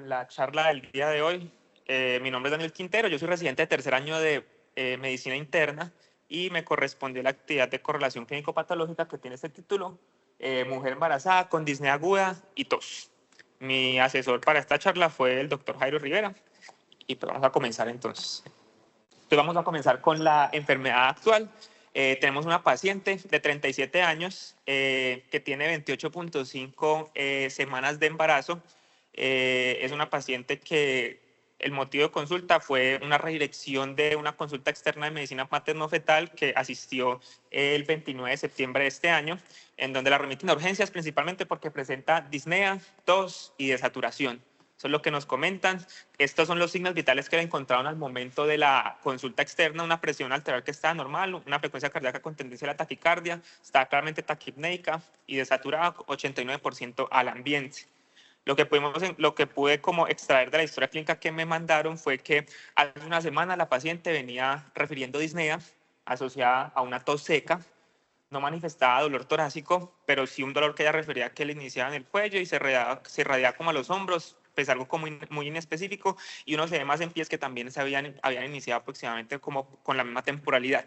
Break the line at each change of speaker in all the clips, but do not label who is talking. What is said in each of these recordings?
con la charla del día de hoy. Mi nombre es Daniel Quintero, yo soy residente de tercer año de Medicina Interna y me correspondió la actividad de correlación clínico-patológica que tiene este título, mujer embarazada con disnea aguda y tos. Mi asesor para esta charla fue el doctor Jairo Rivera y pues vamos a comenzar entonces. Entonces vamos a comenzar con la enfermedad actual. Tenemos una paciente de 37 años que tiene 28.5 semanas de embarazo. Es una paciente que el motivo de consulta fue una redirección de una consulta externa de medicina materno-fetal que asistió el 29 de septiembre de este año, en donde la remiten a urgencias principalmente porque presenta disnea, tos y desaturación. Eso es lo que nos comentan. Estos son los signos vitales que le encontraron al momento de la consulta externa: una presión arterial que estaba normal, una frecuencia cardíaca con tendencia a la taquicardia, estaba claramente taquipneica y desaturada 89% al ambiente. Lo que pude como extraer de la historia clínica que me mandaron fue que hace una semana la paciente venía refiriendo disnea asociada a una tos seca. No manifestaba dolor torácico, pero sí un dolor que ella refería que le iniciaba en el cuello y se irradiaba como a los hombros, pues algo como muy inespecífico, y unos edemas en pies que también habían iniciado aproximadamente como con la misma temporalidad.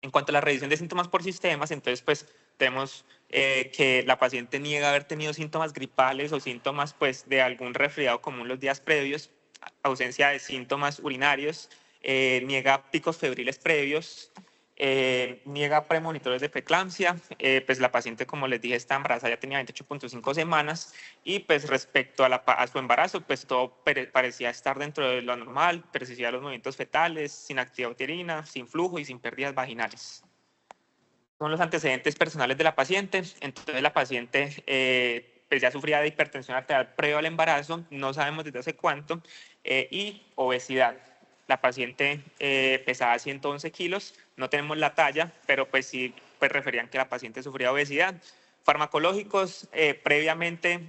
En cuanto a la revisión de síntomas por sistemas, entonces pues tenemos que la paciente niega haber tenido síntomas gripales o síntomas pues de algún resfriado común los días previos, ausencia de síntomas urinarios, niega picos febriles previos, niega premonitores de preeclampsia. Pues la paciente, como les dije, está embarazada, ya tenía 28.5 semanas y pues respecto a su embarazo, pues todo parecía estar dentro de lo normal, persistía los movimientos fetales, sin actividad uterina, sin flujo y sin pérdidas vaginales. Son los antecedentes personales de la paciente. Entonces la paciente pues ya sufría de hipertensión arterial previo al embarazo, no sabemos desde hace cuánto, y obesidad. La paciente pesaba 111 kilos, no tenemos la talla, pero pues sí pues referían que la paciente sufría obesidad. Farmacológicos, previamente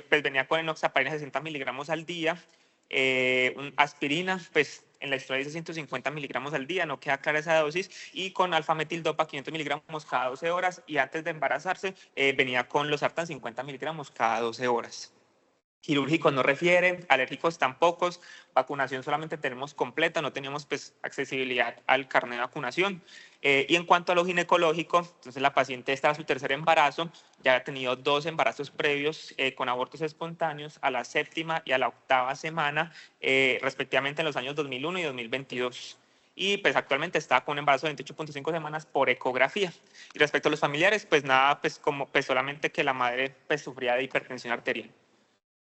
pues venía con enoxaparina 60 miligramos al día, aspirina, pues en la historia dice 150 miligramos al día, no queda clara esa dosis, y con alfametildopa 500 miligramos cada 12 horas, y antes de embarazarse venía con los Sartan 50 miligramos cada 12 horas. Quirúrgicos no refiere, alérgicos tampoco, vacunación solamente tenemos completa, no teníamos pues accesibilidad al carnet de vacunación. Y en cuanto a lo ginecológico, entonces la paciente está a su tercer embarazo, ya ha tenido 2 embarazos previos con abortos espontáneos a la 7ª y a la 8ª semana, respectivamente en los años 2001 y 2022. Y pues actualmente está con un embarazo de 28.5 semanas por ecografía. Y respecto a los familiares, pues nada, pues como pues solamente que la madre pues sufría de hipertensión arterial.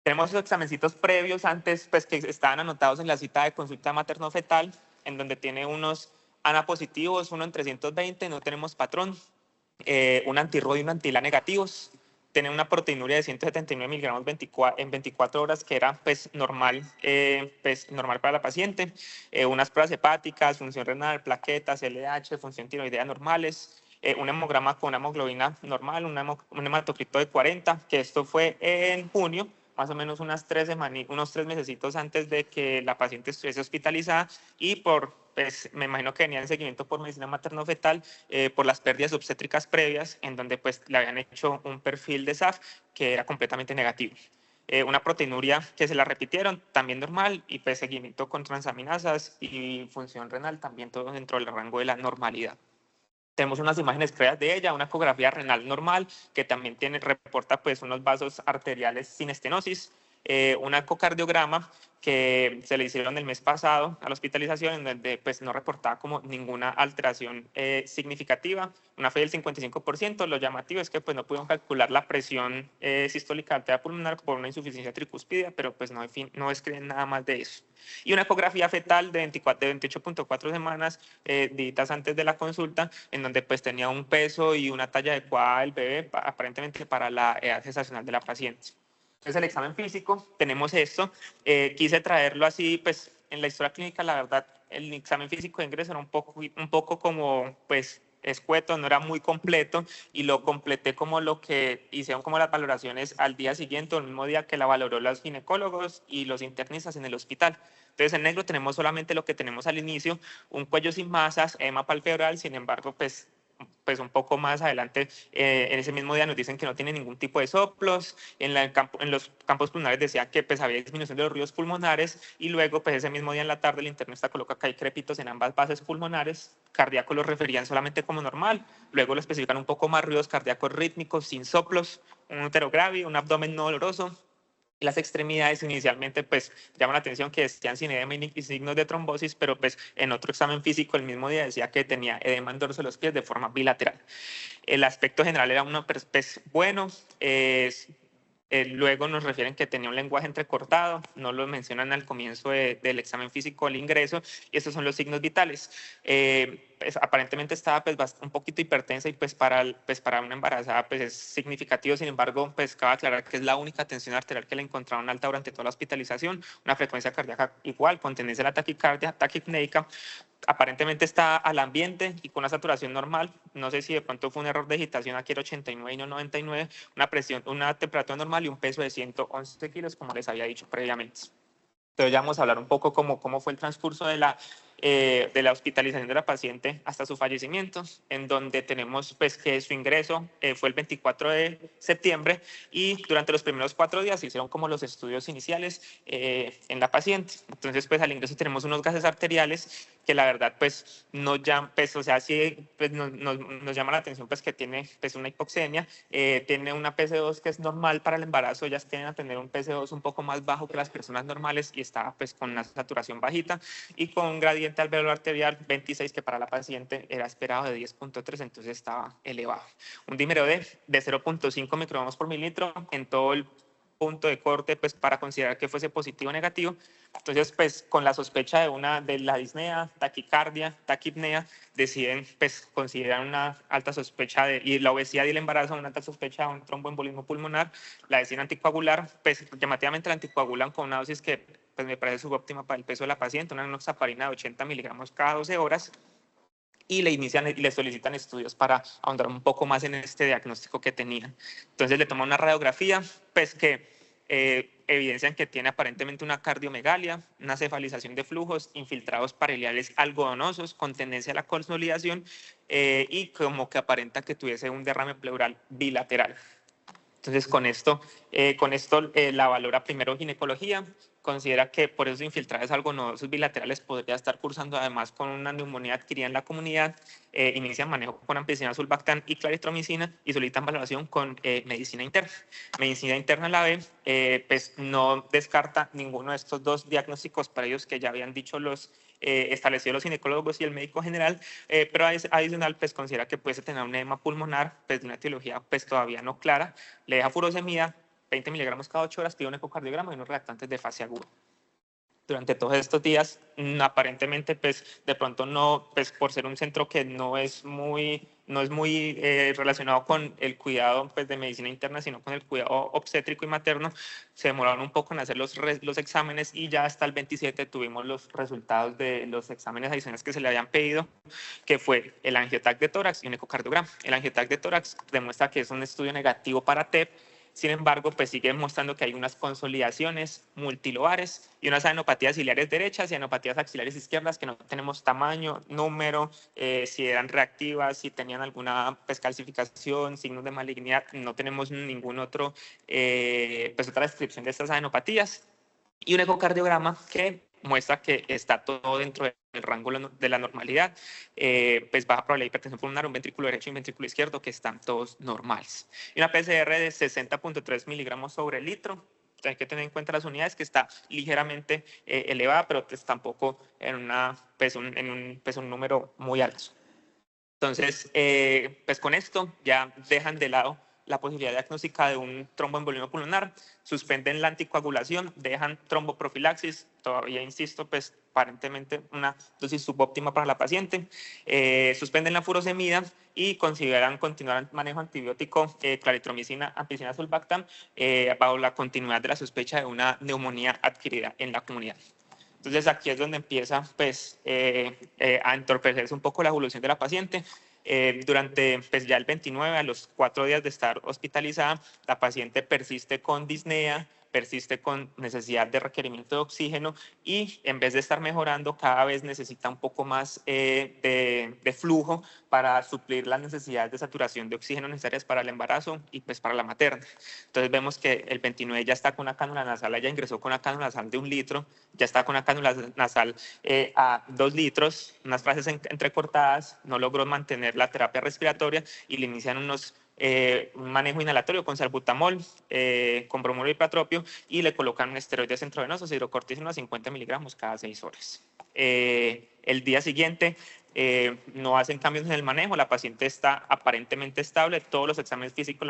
Tenemos esos examencitos previos antes, pues que estaban anotados en la cita de consulta materno-fetal, en donde tiene unos ANA positivos, uno en 320, no tenemos patrón, un antirro y un antila negativos, tiene una proteinuria de 179 miligramos en 24 horas, que era pues normal para la paciente, unas pruebas hepáticas, función renal, plaquetas, LH, función tiroidea normales, un hemograma con una hemoglobina normal, un hematocrito de 40, que esto fue en junio, más o menos unos 3 mesecitos antes de que la paciente estuviese hospitalizada, y pues me imagino que venía en seguimiento por medicina materno-fetal por las pérdidas obstétricas previas, en donde pues le habían hecho un perfil de SAF que era completamente negativo. Una proteinuria que se la repitieron, también normal, y pues seguimiento con transaminasas y función renal, también todo dentro del rango de la normalidad. Tenemos unas imágenes previas de ella, una ecografía renal normal, que también reporta pues unos vasos arteriales sin estenosis, un ecocardiograma que se le hicieron el mes pasado a la hospitalización, en donde pues no reportaba como ninguna alteración significativa, una fe del 55%. Lo llamativo es que pues no pudieron calcular la presión sistólica arterial pulmonar por una insuficiencia tricúspide, pero pues no describen nada más de eso. Y una ecografía fetal de 28.4 semanas, días antes de la consulta, en donde pues tenía un peso y una talla adecuada del bebé, aparentemente para la edad gestacional de la paciente. Entonces el examen físico, tenemos esto, quise traerlo así, pues en la historia clínica la verdad el examen físico de ingreso era un poco como pues escueto, no era muy completo, y lo completé como lo que hicieron como las valoraciones al día siguiente o el mismo día que la valoró los ginecólogos y los internistas en el hospital. Entonces en negro tenemos solamente lo que tenemos al inicio, un cuello sin masas, edema palpebral, sin embargo pues pues un poco más adelante, en ese mismo día nos dicen que no tiene ningún tipo de soplos. En los campos pulmonares decía que pues había disminución de los ruidos pulmonares, y luego pues ese mismo día en la tarde el internista coloca que hay crépitos en ambas bases pulmonares. Cardíacos los referían solamente como normal, luego lo especifican un poco más: ruidos cardíacos rítmicos sin soplos, un útero grave, un abdomen no doloroso. Las extremidades inicialmente pues llaman la atención que decían sin edema y signos de trombosis, pero pues en otro examen físico el mismo día decía que tenía edema en dorso de los pies de forma bilateral. El aspecto general era uno pues, bueno. Luego nos refieren que tenía un lenguaje entrecortado, no lo mencionan al comienzo del examen físico al ingreso, y estos son los signos vitales. Pues, aparentemente estaba pues, un poquito hipertensa, y pues para una embarazada pues, es significativo. Sin embargo, pues cabe aclarar que es la única tensión arterial que le encontraron alta durante toda la hospitalización, una frecuencia cardíaca igual, con tendencia a la taquicardia, taquipneica. Aparentemente está al ambiente y con una saturación normal. No sé si de pronto fue un error de digitación, aquí era 89 y no 99, una temperatura normal y un peso de 111 kilos, como les había dicho previamente. Entonces ya vamos a hablar un poco cómo fue el transcurso de la hospitalización de la paciente hasta su fallecimiento, en donde tenemos pues, que su ingreso fue el 24 de septiembre, y durante los primeros 4 días se hicieron como los estudios iniciales en la paciente. Entonces pues al ingreso tenemos unos gases arteriales que la verdad pues pues, o sea, sí pues, nos llama la atención pues que tiene pues una hipoxemia, tiene una PC2 que es normal para el embarazo. Ellas tienden a tener un PC2 un poco más bajo que las personas normales, y estaba pues con una saturación bajita y con un gradiente alveolar arterial 26 que para la paciente era esperado de 10.3, entonces estaba elevado. Un dímero de 0.5 microgramos por mililitro en todo el punto de corte pues para considerar que fuese positivo o negativo. Entonces pues con la sospecha de la disnea, taquicardia, taquipnea, deciden pues considerar una alta sospecha y la obesidad y el embarazo, una alta sospecha de un tromboembolismo pulmonar. La deciden anticoagular, pues llamativamente la anticoagulan con una dosis que pues me parece subóptima para el peso de la paciente, una enoxaparina de 80 miligramos cada 12 horas, y le solicitan estudios para ahondar un poco más en este diagnóstico que tenían. Entonces le toman una radiografía, pues que evidencian que tiene aparentemente una cardiomegalia, una cefalización de flujos, infiltrados paralelos algodonosos con tendencia a la consolidación, y como que aparenta que tuviese un derrame pleural bilateral. Entonces, con esto la valora primero ginecología, considera que por esos infiltrados algodonosos bilaterales podría estar cursando además con una neumonía adquirida en la comunidad. Inician manejo con ampicilina, sulbactam y claritromicina, y solicitan valoración con medicina interna. Medicina interna la ve, pues no descarta ninguno de estos dos diagnósticos para ellos que ya habían dicho establecidos los ginecólogos y el médico general, pero adicional pues considera que puede tener un edema pulmonar pues de una etiología pues todavía no clara. Le deja furosemida 20 miligramos cada 8 horas, pide un ecocardiograma y unos reactantes de fase aguda. Durante todos estos días, aparentemente, pues de pronto no, pues por ser un centro que no es muy relacionado con el cuidado pues, de medicina interna, sino con el cuidado obstétrico y materno, se demoraron un poco en hacer los exámenes, y ya hasta el 27 tuvimos los resultados de los exámenes adicionales que se le habían pedido, que fue el angiotac de tórax y un ecocardiograma. El angiotac de tórax demuestra que es un estudio negativo para TEP. Sin embargo, pues sigue mostrando que hay unas consolidaciones multilobares y unas adenopatías ciliares derechas y adenopatías axilares izquierdas que no tenemos tamaño, número, si eran reactivas, si tenían alguna pues, calcificación, signos de malignidad. No tenemos ningún otro, pues otra descripción de estas adenopatías. Y un ecocardiograma que muestra que está todo dentro del rango de la normalidad, pues baja probabilidad de hipertensión pulmonar, un ventrículo derecho y un ventrículo izquierdo que están todos normales. Y una PCR de 60.3 miligramos sobre litro. Hay que tener en cuenta las unidades, que está ligeramente elevada, pero pues tampoco en un número muy alto. Entonces, pues con esto ya dejan de lado la posibilidad diagnóstica de un tromboembolismo pulmonar, suspenden la anticoagulación, dejan tromboprofilaxis, todavía insisto, pues aparentemente una dosis subóptima para la paciente, suspenden la furosemida y consideran continuar el manejo antibiótico, claritromicina, ampicilina, sulbactam, bajo la continuidad de la sospecha de una neumonía adquirida en la comunidad. Entonces aquí es donde empieza pues, a entorpecerse un poco la evolución de la paciente. Durante pues, ya el 29, a los 4 días de estar hospitalizada, la paciente persiste con disnea, persiste con necesidad de requerimiento de oxígeno y en vez de estar mejorando, cada vez necesita un poco más de flujo para suplir las necesidades de saturación de oxígeno necesarias para el embarazo y pues para la materna. Entonces vemos que el 29 ya está con una cánula nasal, ella ingresó con una cánula nasal de 1 litro, ya está con una cánula nasal a 2 litros, unas frases entrecortadas, no logró mantener la terapia respiratoria y le inician un manejo inhalatorio con salbutamol, con bromuro y ipratropio y le colocan un esteroide centrovenoso, hidrocortisona a 50 miligramos cada 6 horas. El día siguiente no hacen cambios en el manejo, la paciente está aparentemente estable, todos los exámenes físicos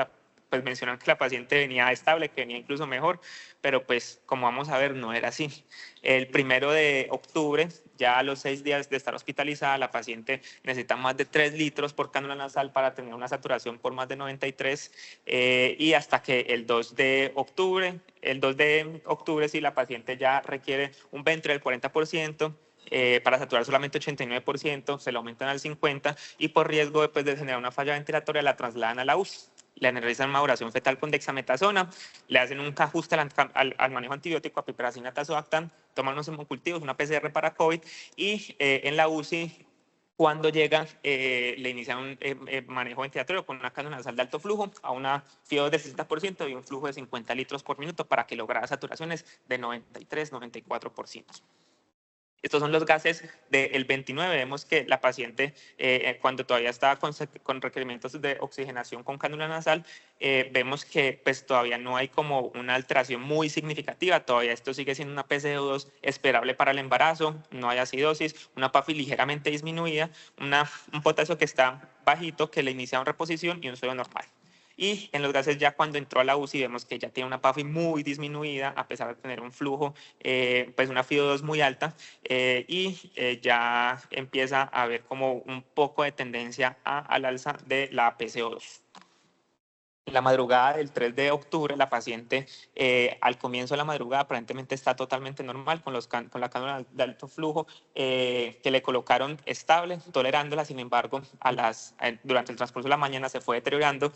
pues mencionan que la paciente venía estable, que venía incluso mejor, pero pues como vamos a ver no era así. El 1 de octubre, ya a los 6 días de estar hospitalizada, la paciente necesita más de 3 litros por cánula nasal para tener una saturación por más de 93 y hasta que el 2 de octubre, sí, la paciente ya requiere un ventre del 40%, para saturar solamente 89%, se lo aumentan al 50% y por riesgo después de generar una falla ventilatoria la trasladan a la UCI. Le realizan maduración fetal con dexametasona, le hacen un ajuste al manejo antibiótico, a piperacina, tazobactam, toman unos hemocultivos, una PCR para COVID y en la UCI, cuando llega, le inician un manejo ventilatorio con una cánula nasal de alto flujo a una FIO de 60% y un flujo de 50 litros por minuto para que lograra saturaciones de 93-94%. Estos son los gases del 29. Vemos que la paciente, cuando todavía estaba con requerimientos de oxigenación con cánula nasal, vemos que pues, todavía no hay como una alteración muy significativa. Todavía esto sigue siendo una PCO2 esperable para el embarazo, no hay acidosis, una PAFI ligeramente disminuida, un potasio que está bajito, que le inicia una reposición y un sodio normal. Y en los gases ya cuando entró a la UCI vemos que ya tiene una PAFI muy disminuida a pesar de tener un flujo, pues una FIO2 muy alta ya empieza a haber como un poco de tendencia al alza de la PCO2. La madrugada del 3 de octubre, la paciente al comienzo de la madrugada aparentemente está totalmente normal con la cánula de alto flujo que le colocaron estable, tolerándola. Sin embargo, durante el transcurso de la mañana se fue deteriorando,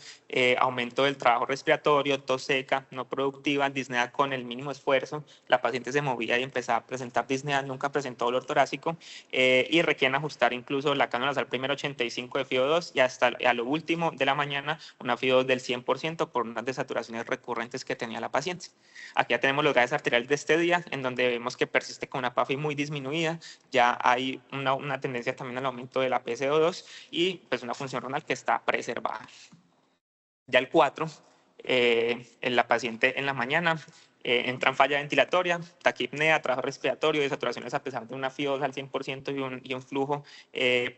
aumento del trabajo respiratorio, tos seca, no productiva, disnea con el mínimo esfuerzo. La paciente se movía y empezaba a presentar disnea, nunca presentó dolor torácico y requieren ajustar incluso la cánula nasal primero 85 de FIO2 y hasta a lo último de la mañana una FIO2 del 100% por unas desaturaciones recurrentes que tenía la paciente. Aquí ya tenemos los gases arteriales de este día, en donde vemos que persiste con una PAFI muy disminuida, ya hay una tendencia también al aumento de la PCO2 y pues una función renal que está preservada. Ya el 4, en la paciente en la mañana, entra en falla ventilatoria, taquipnea, trabajo respiratorio, desaturaciones a pesar de una FIO2 al 100% y un flujo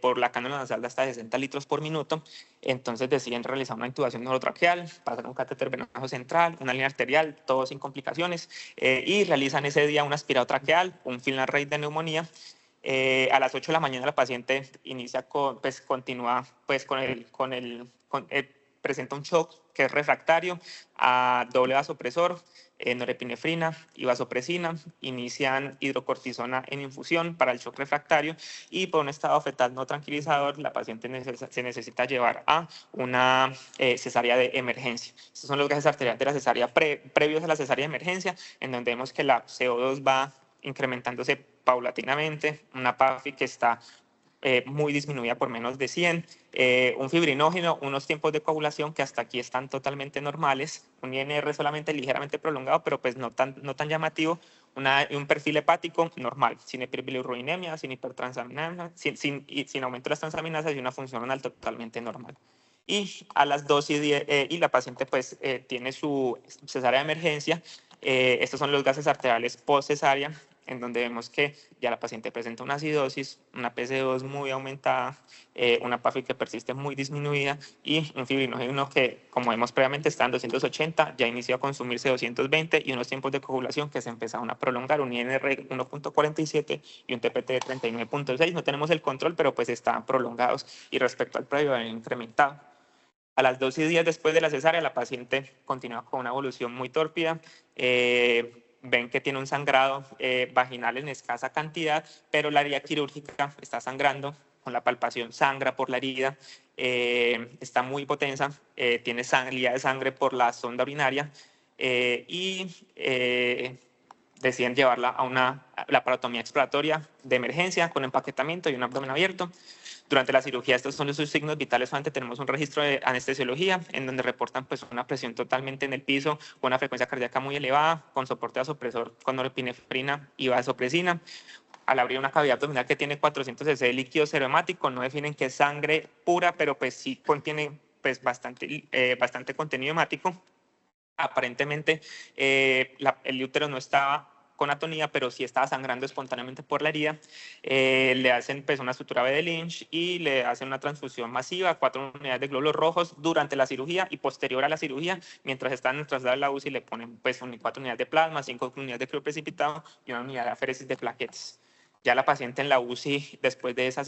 por la cánula nasal de hasta 60 litros por minuto. Entonces deciden realizar una intubación neurotraqueal, pasar un catéter venoso central, una línea arterial, todo sin complicaciones, y realizan ese día un aspirado traqueal, un final rate de neumonía. A las 8 de la mañana la paciente continúa presenta un shock que es refractario a doble vasopresor, norepinefrina y vasopresina, inician hidrocortisona en infusión para el shock refractario y por un estado fetal no tranquilizador la paciente se necesita llevar a una cesárea de emergencia. Estos son los gases arteriales de la cesárea previos a la cesárea de emergencia, en donde vemos que la CO2 va incrementándose paulatinamente, una PAFI que está muy disminuida por menos de 100, un fibrinógeno, unos tiempos de coagulación que hasta aquí están totalmente normales, un INR solamente ligeramente prolongado, pero pues no tan llamativo, un perfil hepático normal, sin hiperbilirrubinemia, sin hipertransaminasa, sin aumento de las transaminasas y una función renal totalmente normal. Y a las 2:10, y la paciente pues tiene su cesárea de emergencia. Estos son los gases arteriales post cesárea, en donde vemos que ya la paciente presenta una acidosis, una PCO2 muy aumentada, una PAFI que persiste muy disminuida y un fibrinógeno que, como vemos previamente, está en 280, ya inició a consumirse 220 y unos tiempos de coagulación que se empezaron a prolongar, un INR 1.47 y un TPT de 39.6. No tenemos el control, pero pues están prolongados y respecto al previo han incrementado. A las 2 días después de la cesárea, la paciente continúa con una evolución muy tórpida. Ven que tiene un sangrado vaginal en escasa cantidad, pero la herida quirúrgica está sangrando, con la palpación sangra por la herida, está muy hipotensa, tiene salida de sangre por la sonda urinaria, deciden llevarla a una laparotomía exploratoria de emergencia con empaquetamiento y un abdomen abierto. Durante la cirugía, estos son los signos vitales. Solamente tenemos un registro de anestesiología en donde reportan pues, una presión totalmente en el piso, con una frecuencia cardíaca muy elevada, con soporte vasopresor con norepinefrina y vasopresina. Al abrir una cavidad abdominal que tiene 400 cc de líquido ceremático, no definen que es sangre pura, pero pues sí contiene pues, bastante contenido hemático. Aparentemente el útero no estaba con atonía, pero sí estaba sangrando espontáneamente por la herida. Le hacen pues, una sutura B de Lynch y le hacen una transfusión masiva, 4 unidades de glóbulos rojos durante la cirugía y posterior a la cirugía. Mientras están en el traslado de la UCI, le ponen pues, 4 unidades de plasma, 5 unidades de crioprecipitado y 1 unidad de aféresis de plaquetas. Ya la paciente en la UCI, después de esa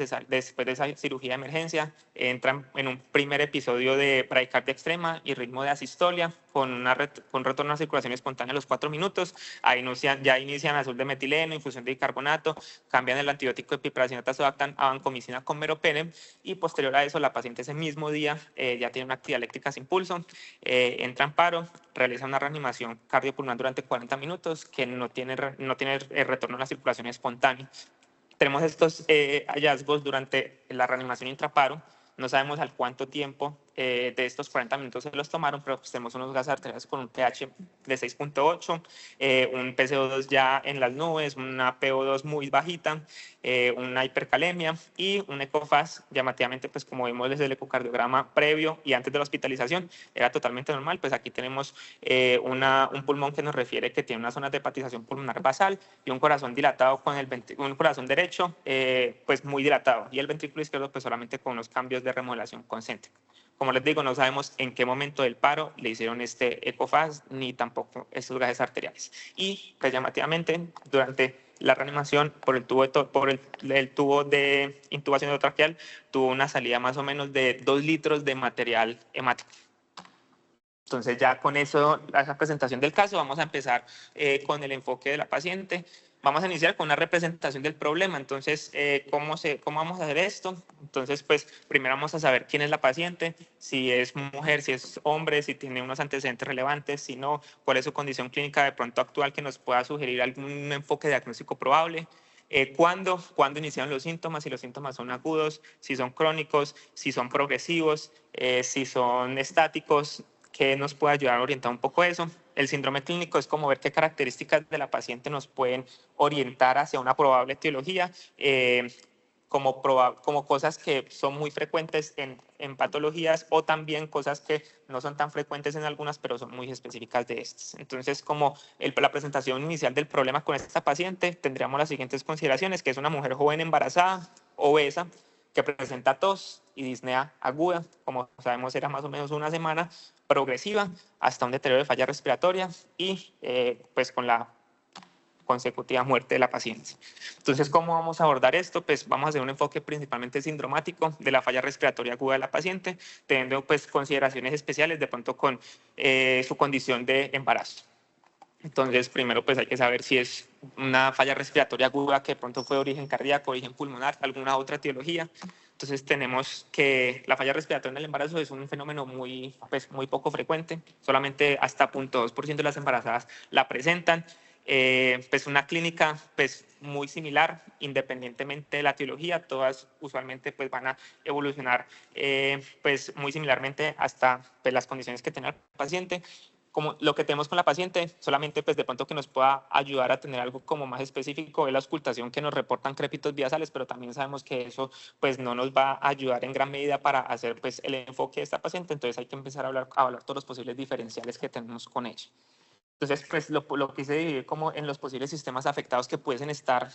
cirugía de emergencia, entra en un primer episodio de bradicardia extrema y ritmo de asistolia, con retorno a circulación espontánea a los 4 minutos. Ahí ya inician azul de metileno, infusión de bicarbonato, cambian el antibiótico de piperacina, tazobactam a vancomicina con meropenem, y posterior a eso la paciente ese mismo día ya tiene una actividad eléctrica sin pulso, entra en paro, realiza una reanimación cardiopulmonar durante 40 minutos que no tiene retorno a la circulación espontánea. Tenemos estos hallazgos durante la reanimación intraparo. No sabemos al cuánto tiempo de estos 40 minutos se los tomaron, pero pues tenemos unos gases arteriales con un pH de 6.8, un PCO2 ya en las nubes, una PO2 muy bajita, una hipercalemia y un ecofaz llamativamente, pues como vimos desde el ecocardiograma previo y antes de la hospitalización, era totalmente normal. Pues aquí tenemos un pulmón que nos refiere que tiene una zona de hepatización pulmonar basal y un corazón dilatado con un corazón derecho pues muy dilatado y el ventrículo izquierdo pues solamente con unos cambios de remodelación concéntrica. Como les digo, no sabemos en qué momento del paro le hicieron este ecofaz ni tampoco estos gases arteriales. Y pues llamativamente durante la reanimación por el tubo de intubación endotraqueal tuvo una salida más o menos de 2 litros de material hemático. Entonces ya con eso, esa presentación del caso, vamos a empezar con el enfoque de la paciente. Vamos a iniciar con una representación del problema. Entonces, ¿cómo vamos a hacer esto? Entonces, pues primero vamos a saber quién es la paciente, si es mujer, si es hombre, si tiene unos antecedentes relevantes, si no, cuál es su condición clínica de pronto actual que nos pueda sugerir algún enfoque diagnóstico probable. ¿Cuándo iniciaron los síntomas? Si los síntomas son agudos, si son crónicos, si son progresivos, si son estáticos, que nos puede ayudar a orientar un poco eso. El síndrome clínico es como ver qué características de la paciente nos pueden orientar hacia una probable etiología, como cosas que son muy frecuentes en patologías o también cosas que no son tan frecuentes en algunas, pero son muy específicas de estas. Entonces, como la presentación inicial del problema con esta paciente, tendríamos las siguientes consideraciones, que es una mujer joven embarazada, obesa, que presenta tos y disnea aguda, como sabemos era más o menos una semana, progresiva hasta un deterioro de falla respiratoria y pues con la consecutiva muerte de la paciente. Entonces, ¿cómo vamos a abordar esto? Pues vamos a hacer un enfoque principalmente sindromático de la falla respiratoria aguda de la paciente, teniendo pues consideraciones especiales de pronto con su condición de embarazo. Entonces, primero pues hay que saber si es una falla respiratoria aguda que de pronto fue de origen cardíaco, origen pulmonar, alguna otra etiología. Entonces tenemos que la falla respiratoria en el embarazo es un fenómeno muy poco frecuente, solamente hasta 0.2% de las embarazadas la presentan. Pues una clínica pues muy similar, independientemente de la etiología, todas usualmente pues van a evolucionar pues muy similarmente hasta pues, las condiciones que tenga el paciente. Como lo que tenemos con la paciente, solamente pues de pronto que nos pueda ayudar a tener algo como más específico es la auscultación que nos reportan crépitos basales, pero también sabemos que eso pues no nos va a ayudar en gran medida para hacer pues el enfoque de esta paciente, entonces hay que empezar a hablar todos los posibles diferenciales que tenemos con ella. Entonces, pues lo quise dividir como en los posibles sistemas afectados que pueden estar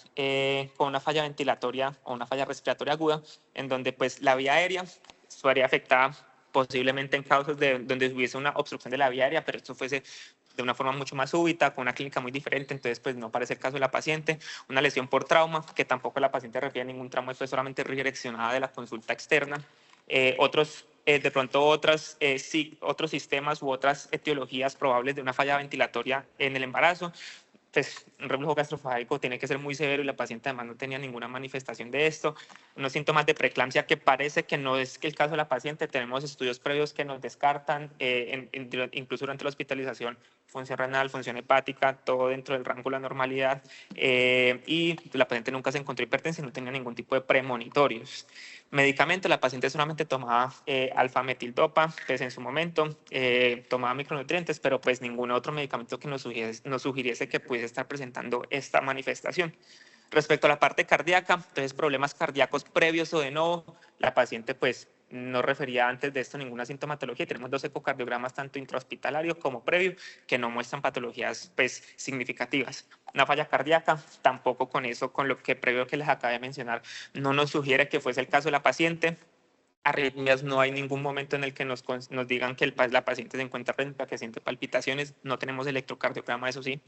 con una falla ventilatoria o una falla respiratoria aguda, en donde pues la vía aérea estaría afectada posiblemente en casos donde hubiese una obstrucción de la vía aérea, pero esto fuese de una forma mucho más súbita, con una clínica muy diferente, entonces pues no parece el caso de la paciente. Una lesión por trauma, que tampoco la paciente refiere a ningún trauma, fue solamente redireccionada de la consulta externa. De pronto otros sistemas u otras etiologías probables de una falla ventilatoria en el embarazo. pues, un reflujo gastrofágico tiene que ser muy severo y la paciente además no tenía ninguna manifestación de esto. Unos síntomas de preeclampsia que parece que no es que el caso de la paciente. Tenemos estudios previos que nos descartan, incluso durante la hospitalización, función renal, función hepática, todo dentro del rango de la normalidad. Y la paciente nunca se encontró hipertensa y no tenía ningún tipo de premonitorios. Medicamento, la paciente solamente tomaba alfa-metildopa, pues en su momento, tomaba micronutrientes, pero pues ningún otro medicamento que nos sugiriese que pudiese estar presentando esta manifestación. Respecto a la parte cardíaca, entonces problemas cardíacos previos o de nuevo, la paciente pues no refería antes de esto ninguna sintomatología. Tenemos 2 ecocardiogramas tanto intrahospitalarios como previo que no muestran patologías pues significativas. Una falla cardíaca, tampoco con eso, con lo que previo que les acabé de mencionar, no nos sugiere que fuese el caso de la paciente. Arritmias, no hay ningún momento en el que nos digan que la paciente se encuentra rítmica, que siente palpitaciones. No tenemos electrocardiograma, eso sí.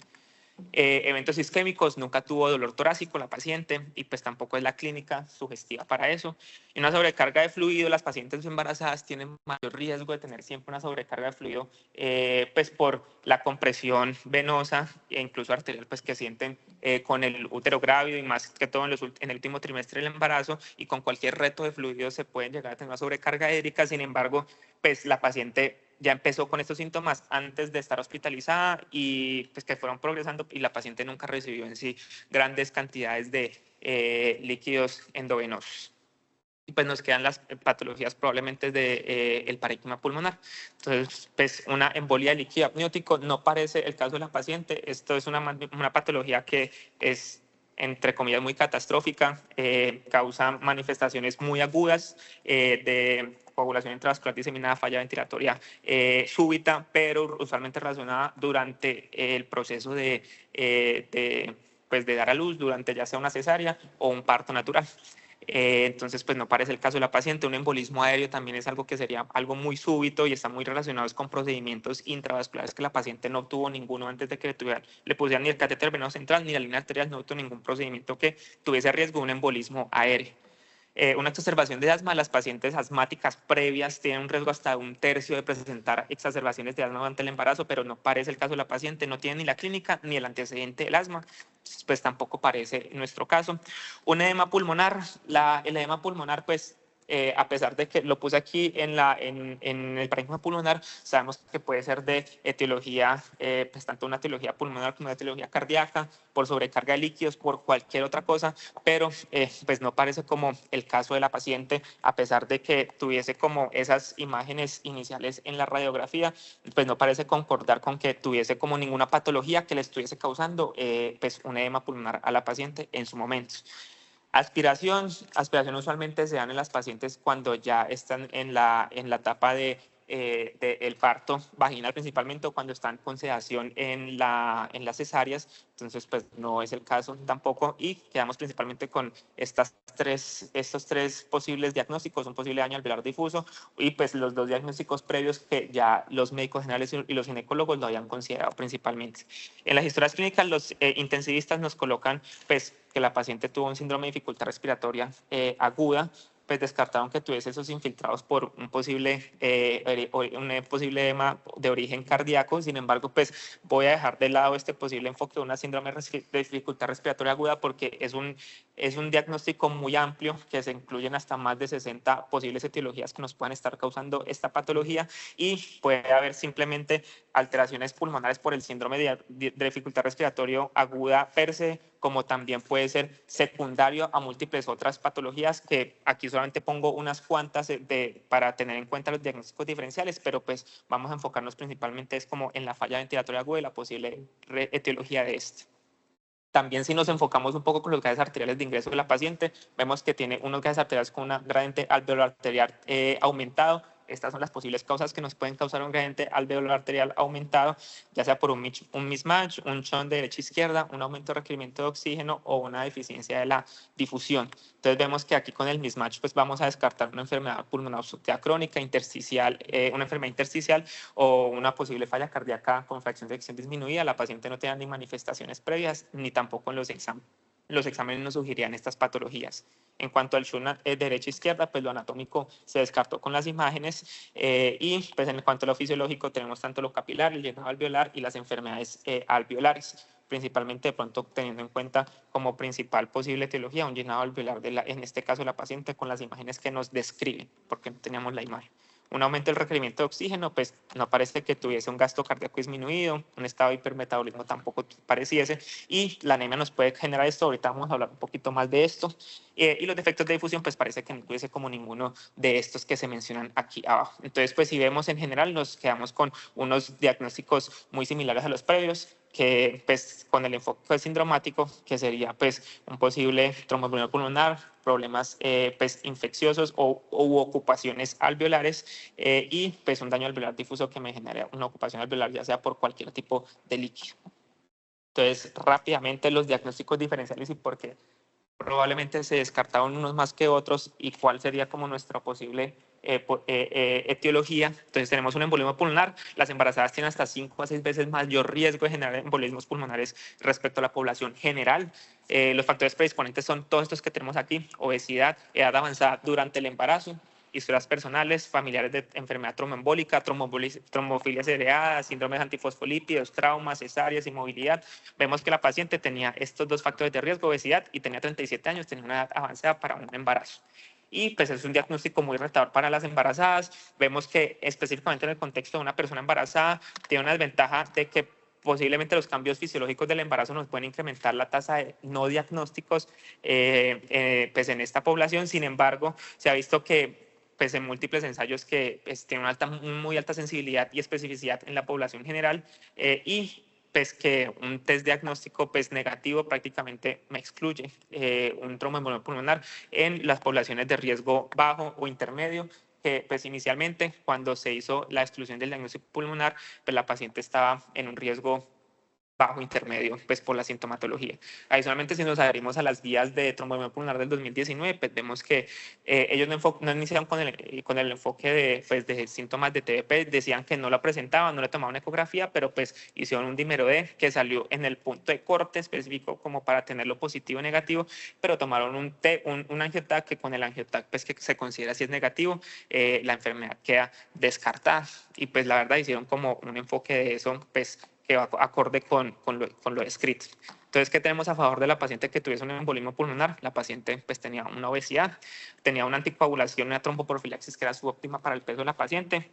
Eventos isquémicos, nunca tuvo dolor torácico la paciente y pues tampoco es la clínica sugestiva para eso. Y una sobrecarga de fluido, las pacientes embarazadas tienen mayor riesgo de tener siempre una sobrecarga de fluido, pues por la compresión venosa e incluso arterial pues que sienten con el útero grávido y más que todo en el último trimestre del embarazo, y con cualquier reto de fluido se pueden llegar a tener una sobrecarga hídrica. Sin embargo, pues la paciente ya empezó con estos síntomas antes de estar hospitalizada y pues que fueron progresando, y la paciente nunca recibió en sí grandes cantidades de líquidos endovenosos. Y pues nos quedan las patologías probablemente del parénquima pulmonar. Entonces, pues una embolia de líquido amniótico no parece el caso de la paciente. Esto es una patología que es, entre comillas, muy catastrófica, causa manifestaciones muy agudas de coagulación intravascular diseminada, falla ventilatoria súbita, pero usualmente relacionada durante el proceso pues de dar a luz, durante ya sea una cesárea o un parto natural. Entonces, pues no parece el caso de la paciente. Un embolismo aéreo también es algo que sería algo muy súbito y está muy relacionado con procedimientos intravasculares que la paciente no tuvo ninguno antes de que le pusieran ni el catéter venoso central ni la línea arterial, no tuvo ningún procedimiento que tuviese riesgo de un embolismo aéreo. Una exacerbación de asma, las pacientes asmáticas previas tienen un riesgo hasta 1/3 de presentar exacerbaciones de asma durante el embarazo, pero no parece el caso de la paciente, no tiene ni la clínica ni el antecedente del asma, pues tampoco parece nuestro caso. Un edema pulmonar, el edema pulmonar pues a pesar de que lo puse aquí en el parénquima pulmonar, sabemos que puede ser de etiología, pues tanto una etiología pulmonar como una etiología cardíaca, por sobrecarga de líquidos, por cualquier otra cosa, pero pues no parece como el caso de la paciente, a pesar de que tuviese como esas imágenes iniciales en la radiografía, pues no parece concordar con que tuviese como ninguna patología que le estuviese causando pues un edema pulmonar a la paciente en su momento. Aspiración usualmente se dan en las pacientes cuando ya están en la etapa del parto vaginal, principalmente, o cuando están con sedación en las cesáreas. Entonces, pues no es el caso tampoco, y quedamos principalmente con estos tres posibles diagnósticos: un posible daño alveolar difuso y pues los 2 diagnósticos previos que ya los médicos generales y los ginecólogos lo habían considerado principalmente. En las historias clínicas, los intensivistas nos colocan pues que la paciente tuvo un síndrome de dificultad respiratoria aguda, pues descartaron que tuviese esos infiltrados por un posible edema de origen cardíaco. Sin embargo, pues voy a dejar de lado este posible enfoque de una síndrome de dificultad respiratoria aguda, porque es un diagnóstico muy amplio que se incluyen hasta más de 60 posibles etiologías que nos puedan estar causando esta patología, y puede haber simplemente alteraciones pulmonares por el síndrome de dificultad respiratoria aguda per se, como también puede ser secundario a múltiples otras patologías, que aquí solamente pongo unas cuantas para tener en cuenta los diagnósticos diferenciales, pero pues vamos a enfocarnos principalmente es como en la falla ventilatoria aguda y la posible etiología de esto. También, si nos enfocamos un poco con los gases arteriales de ingreso de la paciente, vemos que tiene unos gases arteriales con un gradiente alveolar arterial aumentado. Estas son las posibles causas que nos pueden causar un gradiente alveolar arterial aumentado, ya sea por un mismatch, un shunt de derecha a izquierda, un aumento de requerimiento de oxígeno o una deficiencia de la difusión. Entonces vemos que aquí con el mismatch pues vamos a descartar una enfermedad pulmonar obstructiva crónica, intersticial, una enfermedad intersticial o una posible falla cardíaca con fracción de eyección disminuida. La paciente no tenía ni manifestaciones previas ni tampoco en los exámenes. los exámenes nos sugerían estas patologías. En cuanto al Shunt derecha-izquierda, pues lo anatómico se descartó con las imágenes y pues en cuanto a lo fisiológico tenemos tanto lo capilar, el llenado alveolar y las enfermedades alveolares, principalmente de pronto teniendo en cuenta como principal posible etiología un llenado alveolar, en este caso la paciente, con las imágenes que nos describen, porque no teníamos la imagen. Un aumento del requerimiento de oxígeno, pues no parece que tuviese un gasto cardíaco disminuido, un estado de hipermetabolismo tampoco pareciese, y la anemia nos puede generar esto, ahorita vamos a hablar un poquito más de esto, y los defectos de difusión, pues parece que no tuviese como ninguno de estos que se mencionan aquí abajo. Entonces, pues si vemos en general, nos quedamos con unos diagnósticos muy similares a los previos, que pues con el enfoque sindromático, que sería pues un posible tromboembolismo pulmonar, problemas pues infecciosos u ocupaciones alveolares y pues un daño alveolar difuso que me genera una ocupación alveolar ya sea por cualquier tipo de líquido. Entonces, rápidamente los diagnósticos diferenciales y por qué probablemente se descartaron unos más que otros y cuál sería como nuestra posible etiología. Entonces tenemos un embolismo pulmonar. Las embarazadas tienen hasta 5 a 6 veces mayor riesgo de generar embolismos pulmonares respecto a la población general. Los factores predisponentes son todos estos que tenemos aquí: obesidad, edad avanzada durante el embarazo, historias personales, familiares de enfermedad tromboembólica, trombofilia heredada, síndromes antifosfolípidos, traumas, cesáreas, inmovilidad. Vemos que la paciente tenía estos dos factores de riesgo, obesidad, y tenía 37 años, tenía una edad avanzada para un embarazo. Y pues es un diagnóstico muy retador para las embarazadas. Vemos que específicamente en el contexto de una persona embarazada tiene una desventaja de que posiblemente los cambios fisiológicos del embarazo nos pueden incrementar la tasa de no diagnósticos pues en esta población. Sin embargo, se ha visto que pues en múltiples ensayos que pues, tiene una muy alta sensibilidad y especificidad en la población general y pues que un test diagnóstico pues negativo prácticamente me excluye un tromboembolismo pulmonar en las poblaciones de riesgo bajo o intermedio, que pues inicialmente cuando se hizo la exclusión del diagnóstico pulmonar, pues la paciente estaba en un riesgo bajo intermedio, pues por la sintomatología. Adicionalmente, si nos adherimos a las guías de tromboembolismo pulmonar del 2019, pues vemos que ellos no iniciaron con el enfoque de, pues, de síntomas de TBP, decían que no la presentaban, no le tomaban ecografía, pero pues hicieron un dímero D que salió en el punto de corte específico como para tenerlo positivo o negativo, pero tomaron un angiotac que con el angiotac pues que se considera si es negativo, la enfermedad queda descartada y pues la verdad hicieron como un enfoque de eso, pues que va acorde con lo escrito. Entonces, ¿qué tenemos a favor de la paciente que tuviese un embolismo pulmonar? La paciente pues tenía una obesidad, tenía una anticoagulación, una tromboprofilaxis que era subóptima para el peso de la paciente.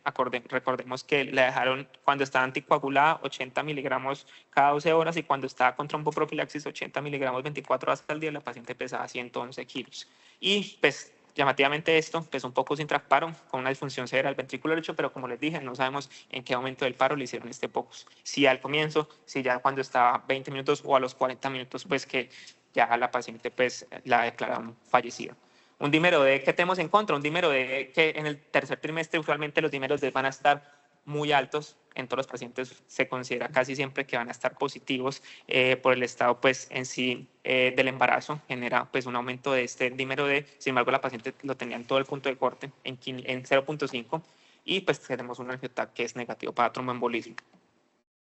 Recordemos que la dejaron cuando estaba anticoagulada 80 miligramos cada 12 horas y cuando estaba con tromboprofilaxis 80 miligramos 24 horas al día, la paciente pesaba 111 kilos. Y pues llamativamente esto, pues un poco sin paro con una disfunción severa del ventrículo derecho, pero como les dije, no sabemos en qué momento del paro le hicieron este POCUS. Si al comienzo, si ya cuando estaba 20 minutos o a los 40 minutos, pues que ya la paciente pues la declararon fallecida. Un dímero D, ¿qué tenemos en contra? Un dímero D que en el tercer trimestre usualmente los dímeros D van a estar muy altos. En todos los pacientes se considera casi siempre que van a estar positivos por el estado pues en sí del embarazo, genera pues un aumento de este dímero D. Sin embargo, la paciente lo tenía en todo el punto de corte, en 0.5, y pues tenemos un angiotac que es negativo para tromboembolismo.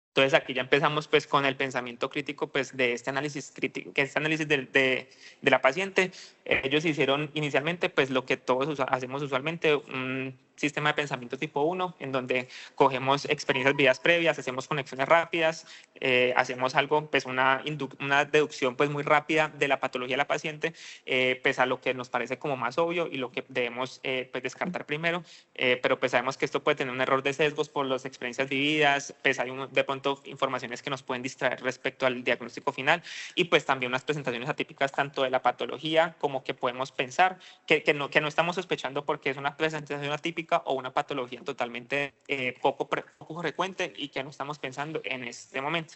Entonces aquí ya empezamos pues con el pensamiento crítico pues de este análisis crítico, que este análisis de la paciente. Ellos hicieron inicialmente pues lo que todos hacemos usualmente, un sistema de pensamiento tipo 1, en donde cogemos experiencias vidas previas, hacemos conexiones rápidas, hacemos algo, pues una deducción pues muy rápida de la patología de la paciente, pues a lo que nos parece como más obvio y lo que debemos pues descartar primero, pero pues sabemos que esto puede tener un error de sesgos por las experiencias vividas, pues hay de pronto informaciones que nos pueden distraer respecto al diagnóstico final y pues también unas presentaciones atípicas tanto de la patología como que podemos pensar que no estamos sospechando porque es una presentación atípica o una patología totalmente poco frecuente y que no estamos pensando en este momento.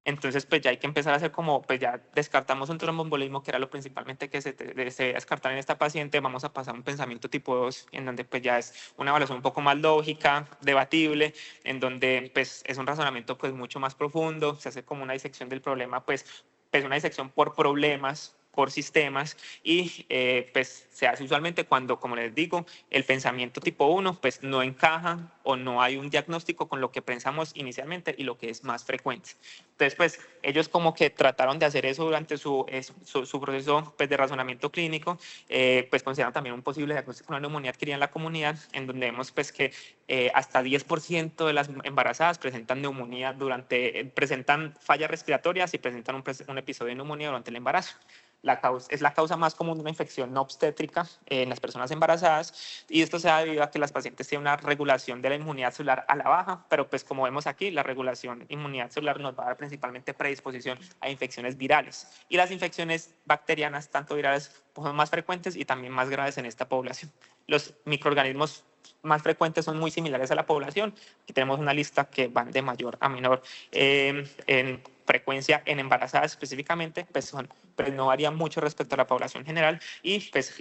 Entonces, pues ya hay que empezar a hacer como, pues ya descartamos un tromboembolismo, que era lo principalmente que se debe descartar en esta paciente, vamos a pasar a un pensamiento tipo 2, en donde pues ya es una evaluación un poco más lógica, debatible, en donde pues es un razonamiento pues mucho más profundo, se hace como una disección del problema, pues una disección por problemas, por sistemas y pues se hace usualmente cuando, como les digo, el pensamiento tipo 1 pues no encaja o no hay un diagnóstico con lo que pensamos inicialmente y lo que es más frecuente. Entonces, pues ellos como que trataron de hacer eso durante su proceso pues, de razonamiento clínico, pues consideran también un posible diagnóstico de una neumonía adquirida en la comunidad, en donde vemos pues que hasta 10% de las embarazadas presentan neumonía presentan fallas respiratorias y presentan un episodio de neumonía durante el embarazo. Es la causa más común de una infección no obstétrica en las personas embarazadas y esto se da debido a que las pacientes tienen una regulación de la inmunidad celular a la baja, pero pues como vemos aquí, la regulación de inmunidad celular nos va a dar principalmente predisposición a infecciones virales y las infecciones bacterianas, tanto virales, pues son más frecuentes y también más graves en esta población. Los microorganismos más frecuentes son muy similares a la población. Aquí tenemos una lista que van de mayor a menor en frecuencia en embarazadas específicamente, pues no varía mucho respecto a la población general y pues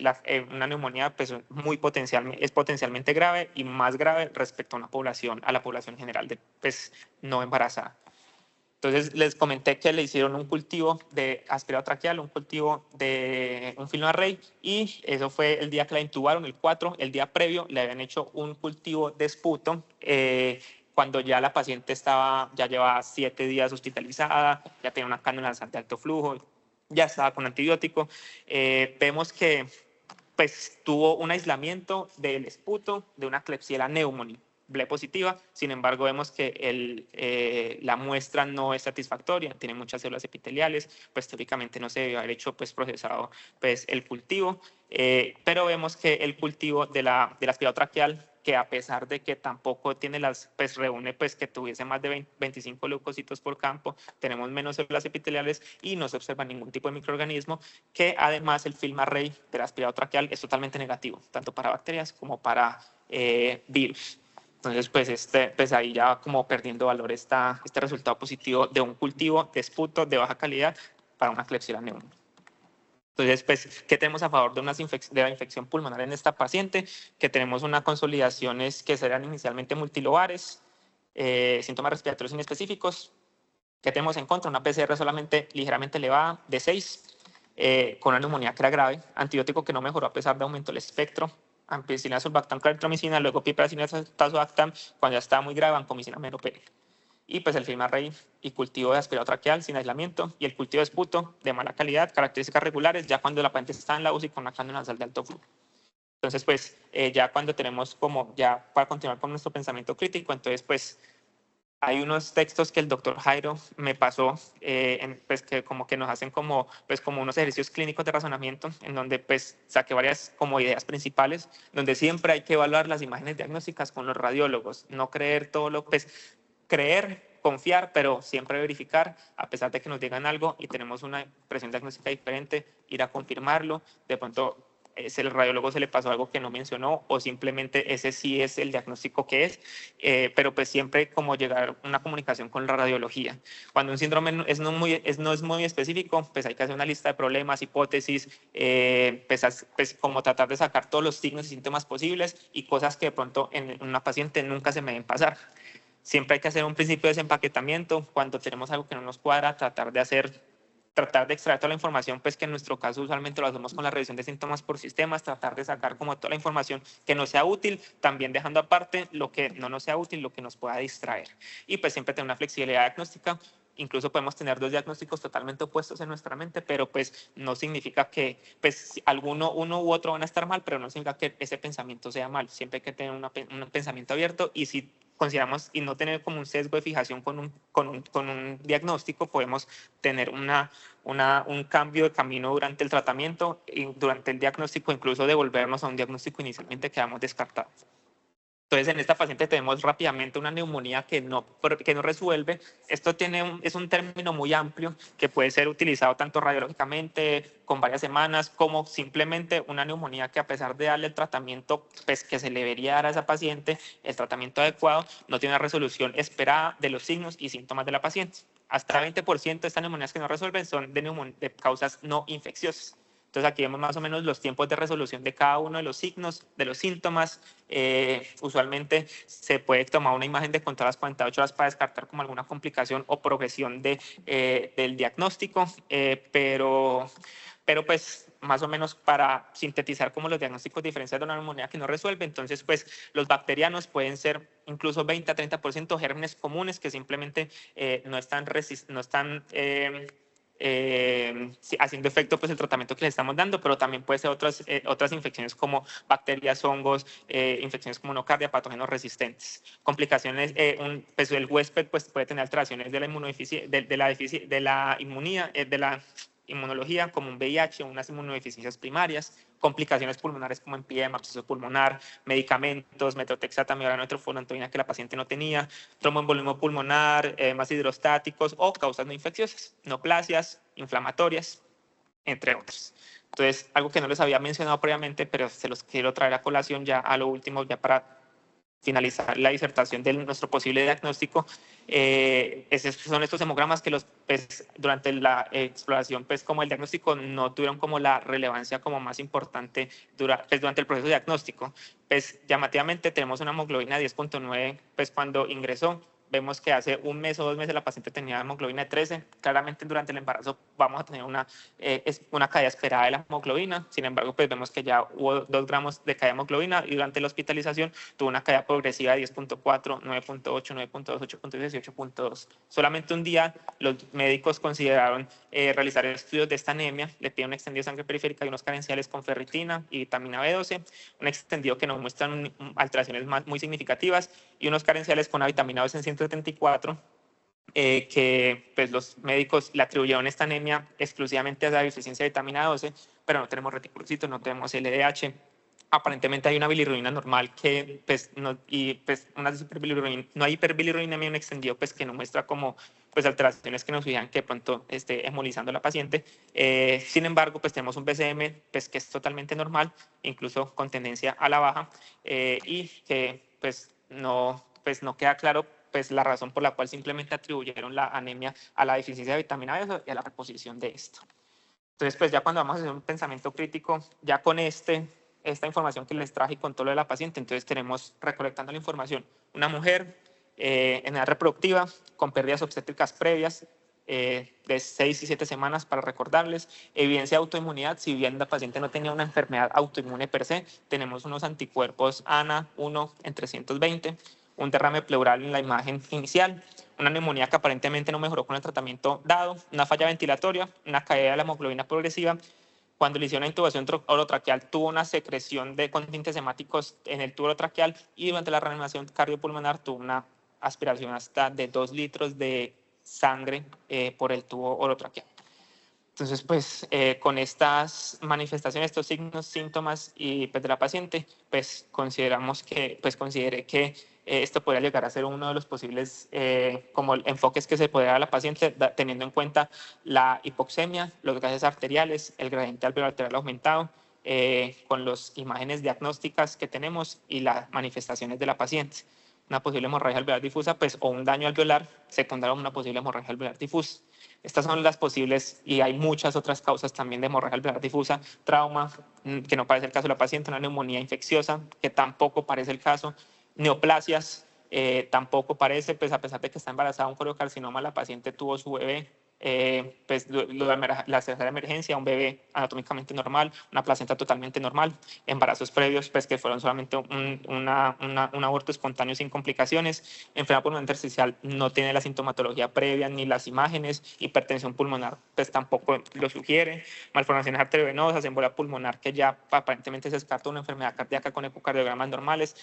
una neumonía pues es potencialmente grave y más grave respecto a la población general de pues no embarazada. Entonces les comenté que le hicieron un cultivo de aspirado traqueal, un cultivo de un film array y eso fue el día que la intubaron, el 4, el día previo le habían hecho un cultivo de esputo cuando ya la paciente ya llevaba 7 días hospitalizada, ya tenía una cánula nasal de alto flujo, ya estaba con antibiótico. Vemos que pues tuvo un aislamiento del esputo de una Klebsiella pneumoniae B positiva, sin embargo vemos que la muestra no es satisfactoria, tiene muchas células epiteliales, pues teóricamente no se debió haber hecho pues procesado pues el cultivo, pero vemos que el cultivo del aspirado traqueal, que a pesar de que tampoco tiene pues reúne pues que tuviese más de 25 leucocitos por campo, tenemos menos células epiteliales y no se observa ningún tipo de microorganismo, que además el film array del aspirado traqueal es totalmente negativo, tanto para bacterias como para virus. Entonces, pues ahí ya va como perdiendo valor este resultado positivo de un cultivo de esputo de baja calidad para una Klebsiella pneumoniae. Entonces, pues, ¿qué tenemos a favor de la infección pulmonar en esta paciente? Que tenemos unas consolidaciones que serán inicialmente multilobares, síntomas respiratorios inespecíficos. ¿Qué tenemos en contra? Una PCR solamente ligeramente elevada de 6, con una neumonía que era grave, antibiótico que no mejoró a pesar de aumento del espectro, ampicilina, sulbactam, claritromicina, luego piperacina, tazobactam, cuando ya estaba muy grave, vancomicina, meropenem. Y pues el film array y cultivo de aspirado traqueal sin aislamiento y el cultivo de esputo de mala calidad, características regulares, ya cuando la paciente está en la UCI con una cánula nasal de alto flujo. Entonces, pues ya cuando tenemos ya para continuar con nuestro pensamiento crítico, entonces pues hay unos textos que el doctor Jairo me pasó, pues que como que nos hacen pues como unos ejercicios clínicos de razonamiento, en donde pues saqué varias como ideas principales, donde siempre hay que evaluar las imágenes diagnósticas con los radiólogos, no creer pues creer, confiar, pero siempre verificar, a pesar de que nos digan algo y tenemos una impresión diagnóstica diferente, ir a confirmarlo, de pronto el radiólogo se le pasó algo que no mencionó o simplemente ese sí es el diagnóstico que es, pero pues siempre como llegar a una comunicación con la radiología. Cuando un síndrome no es muy específico, pues hay que hacer una lista de problemas, hipótesis, pues como tratar de sacar todos los signos y síntomas posibles y cosas que de pronto en una paciente nunca se me deben pasar. Siempre hay que hacer un principio de desempaquetamiento. Cuando tenemos algo que no nos cuadra, tratar de extraer toda la información, pues que en nuestro caso usualmente lo hacemos con la revisión de síntomas por sistemas, tratar de sacar como toda la información que nos sea útil, también dejando aparte lo que no nos sea útil, lo que nos pueda distraer. Y pues siempre tener una flexibilidad diagnóstica. Incluso podemos tener dos diagnósticos totalmente opuestos en nuestra mente, pero pues no significa que pues uno u otro van a estar mal, pero no significa que ese pensamiento sea mal. Siempre hay que tener un pensamiento abierto y si consideramos y no tener como un sesgo de fijación con un diagnóstico, podemos tener un cambio de camino durante el tratamiento y durante el diagnóstico, incluso devolvernos a un diagnóstico inicialmente que habíamos descartado. Entonces, en esta paciente tenemos rápidamente una neumonía que no resuelve. Esto es un término muy amplio que puede ser utilizado tanto radiológicamente, con varias semanas, como simplemente una neumonía que a pesar de darle el tratamiento pues, que se le debería dar a esa paciente, el tratamiento adecuado, no tiene una resolución esperada de los signos y síntomas de la paciente. Hasta 20% de estas neumonías que no resuelven son de causas no infecciosas. Entonces aquí vemos más o menos los tiempos de resolución de cada uno de los signos, de los síntomas. Usualmente se puede tomar una imagen de control a las 48 horas para descartar como alguna complicación o progresión del diagnóstico, pero pero pues más o menos para sintetizar como los diagnósticos diferenciales de una neumonía que no resuelve, entonces pues los bacterianos pueden ser incluso 20 a 30% gérmenes comunes que simplemente no están, sí, haciendo efecto pues el tratamiento que le estamos dando, pero también puede ser otras infecciones como bacterias, hongos, infecciones como nocardia, patógenos resistentes. Complicaciones, pues el huésped pues puede tener alteraciones de la inmunidad, de la inmunología como un VIH o unas inmunodeficiencias primarias, complicaciones pulmonares como empiema, absceso pulmonar, medicamentos, metotrexata, miodrano, etrofurantoína que la paciente no tenía, tromboembolismo pulmonar, edemas hidrostáticos o causas no infecciosas, neoplasias, inflamatorias, entre otras. Entonces, algo que no les había mencionado previamente, pero se los quiero traer a colación ya a lo último, ya para finalizar la disertación de nuestro posible diagnóstico, son estos hemogramas que pues, durante la exploración, pues como el diagnóstico no tuvieron como la relevancia como más importante pues, durante el proceso diagnóstico. Pues llamativamente tenemos una hemoglobina 10.9, pues cuando ingresó, vemos que hace un mes o 2 meses la paciente tenía hemoglobina de 13. Claramente durante el embarazo vamos a tener una caída esperada de la hemoglobina. Sin embargo, pues vemos que ya hubo 2 gramos de caída de hemoglobina y durante la hospitalización tuvo una caída progresiva de 10.4, 9.8, 9.2, 8.2 y 8.2. Solamente un día los médicos consideraron realizar estudios de esta anemia. Le piden un extendido de sangre periférica y unos carenciales con ferritina y vitamina B12, un extendido que nos muestran alteraciones muy significativas y unos carenciales con una vitamina B en 174, que pues, los médicos le atribuyeron esta anemia exclusivamente a la deficiencia de vitamina 12, pero no tenemos reticulocitos, no tenemos LDH. Aparentemente hay una bilirrubina normal que, pues, no, y pues no hay hiperbilirubinemia, un extendido pues, que no muestra como pues, alteraciones que nos sugieren que de pronto esté hemolizando a la paciente. Sin embargo, pues tenemos un BCM pues, que es totalmente normal, incluso con tendencia a la baja, y que pues no queda claro pues la razón por la cual simplemente atribuyeron la anemia a la deficiencia de vitamina D y a la reposición de esto. Entonces, pues ya cuando vamos a hacer un pensamiento crítico, ya con esta información que les traje con todo lo de la paciente, entonces tenemos recolectando la información una mujer en edad reproductiva con pérdidas obstétricas previas de 6 y 7 semanas para recordarles, evidencia de autoinmunidad, si bien la paciente no tenía una enfermedad autoinmune per se, tenemos unos anticuerpos ANA-1 en 320, un derrame pleural en la imagen inicial, una neumonía que aparentemente no mejoró con el tratamiento dado, una falla ventilatoria, una caída de la hemoglobina progresiva. Cuando le hicieron una intubación orotraqueal, tuvo una secreción de contingentes hemáticos en el tubo orotraqueal y durante la reanimación cardiopulmonar tuvo una aspiración hasta de 2 litros de sangre por el tubo orotraqueal. Entonces, pues con estas manifestaciones, estos signos, síntomas y pues, de la paciente, pues consideré que esto podría llegar a ser uno de los posibles como enfoques que se puede dar a la paciente, teniendo en cuenta la hipoxemia, los gases arteriales, el gradiente alveolar arterial aumentado, con las imágenes diagnósticas que tenemos y las manifestaciones de la paciente. Una posible hemorragia alveolar difusa, pues, o un daño alveolar secundario a una posible hemorragia alveolar difusa. Estas son las posibles y hay muchas otras causas también de hemorragia alveolar difusa, trauma, que no parece el caso de la paciente, una neumonía infecciosa, que tampoco parece el caso, neoplasias, tampoco parece, pues a pesar de que está embarazada, un coriocarcinoma, la paciente tuvo su bebé, pues la cesárea de emergencia, un bebé anatómicamente normal, una placenta totalmente normal, embarazos previos pues que fueron solamente un aborto espontáneo sin complicaciones, enfermedad pulmonar intersticial no tiene la sintomatología previa ni las imágenes, hipertensión pulmonar pues tampoco lo sugiere, malformaciones arteriovenosas, embolia pulmonar que ya aparentemente se descarta una enfermedad cardíaca con ecocardiogramas normales,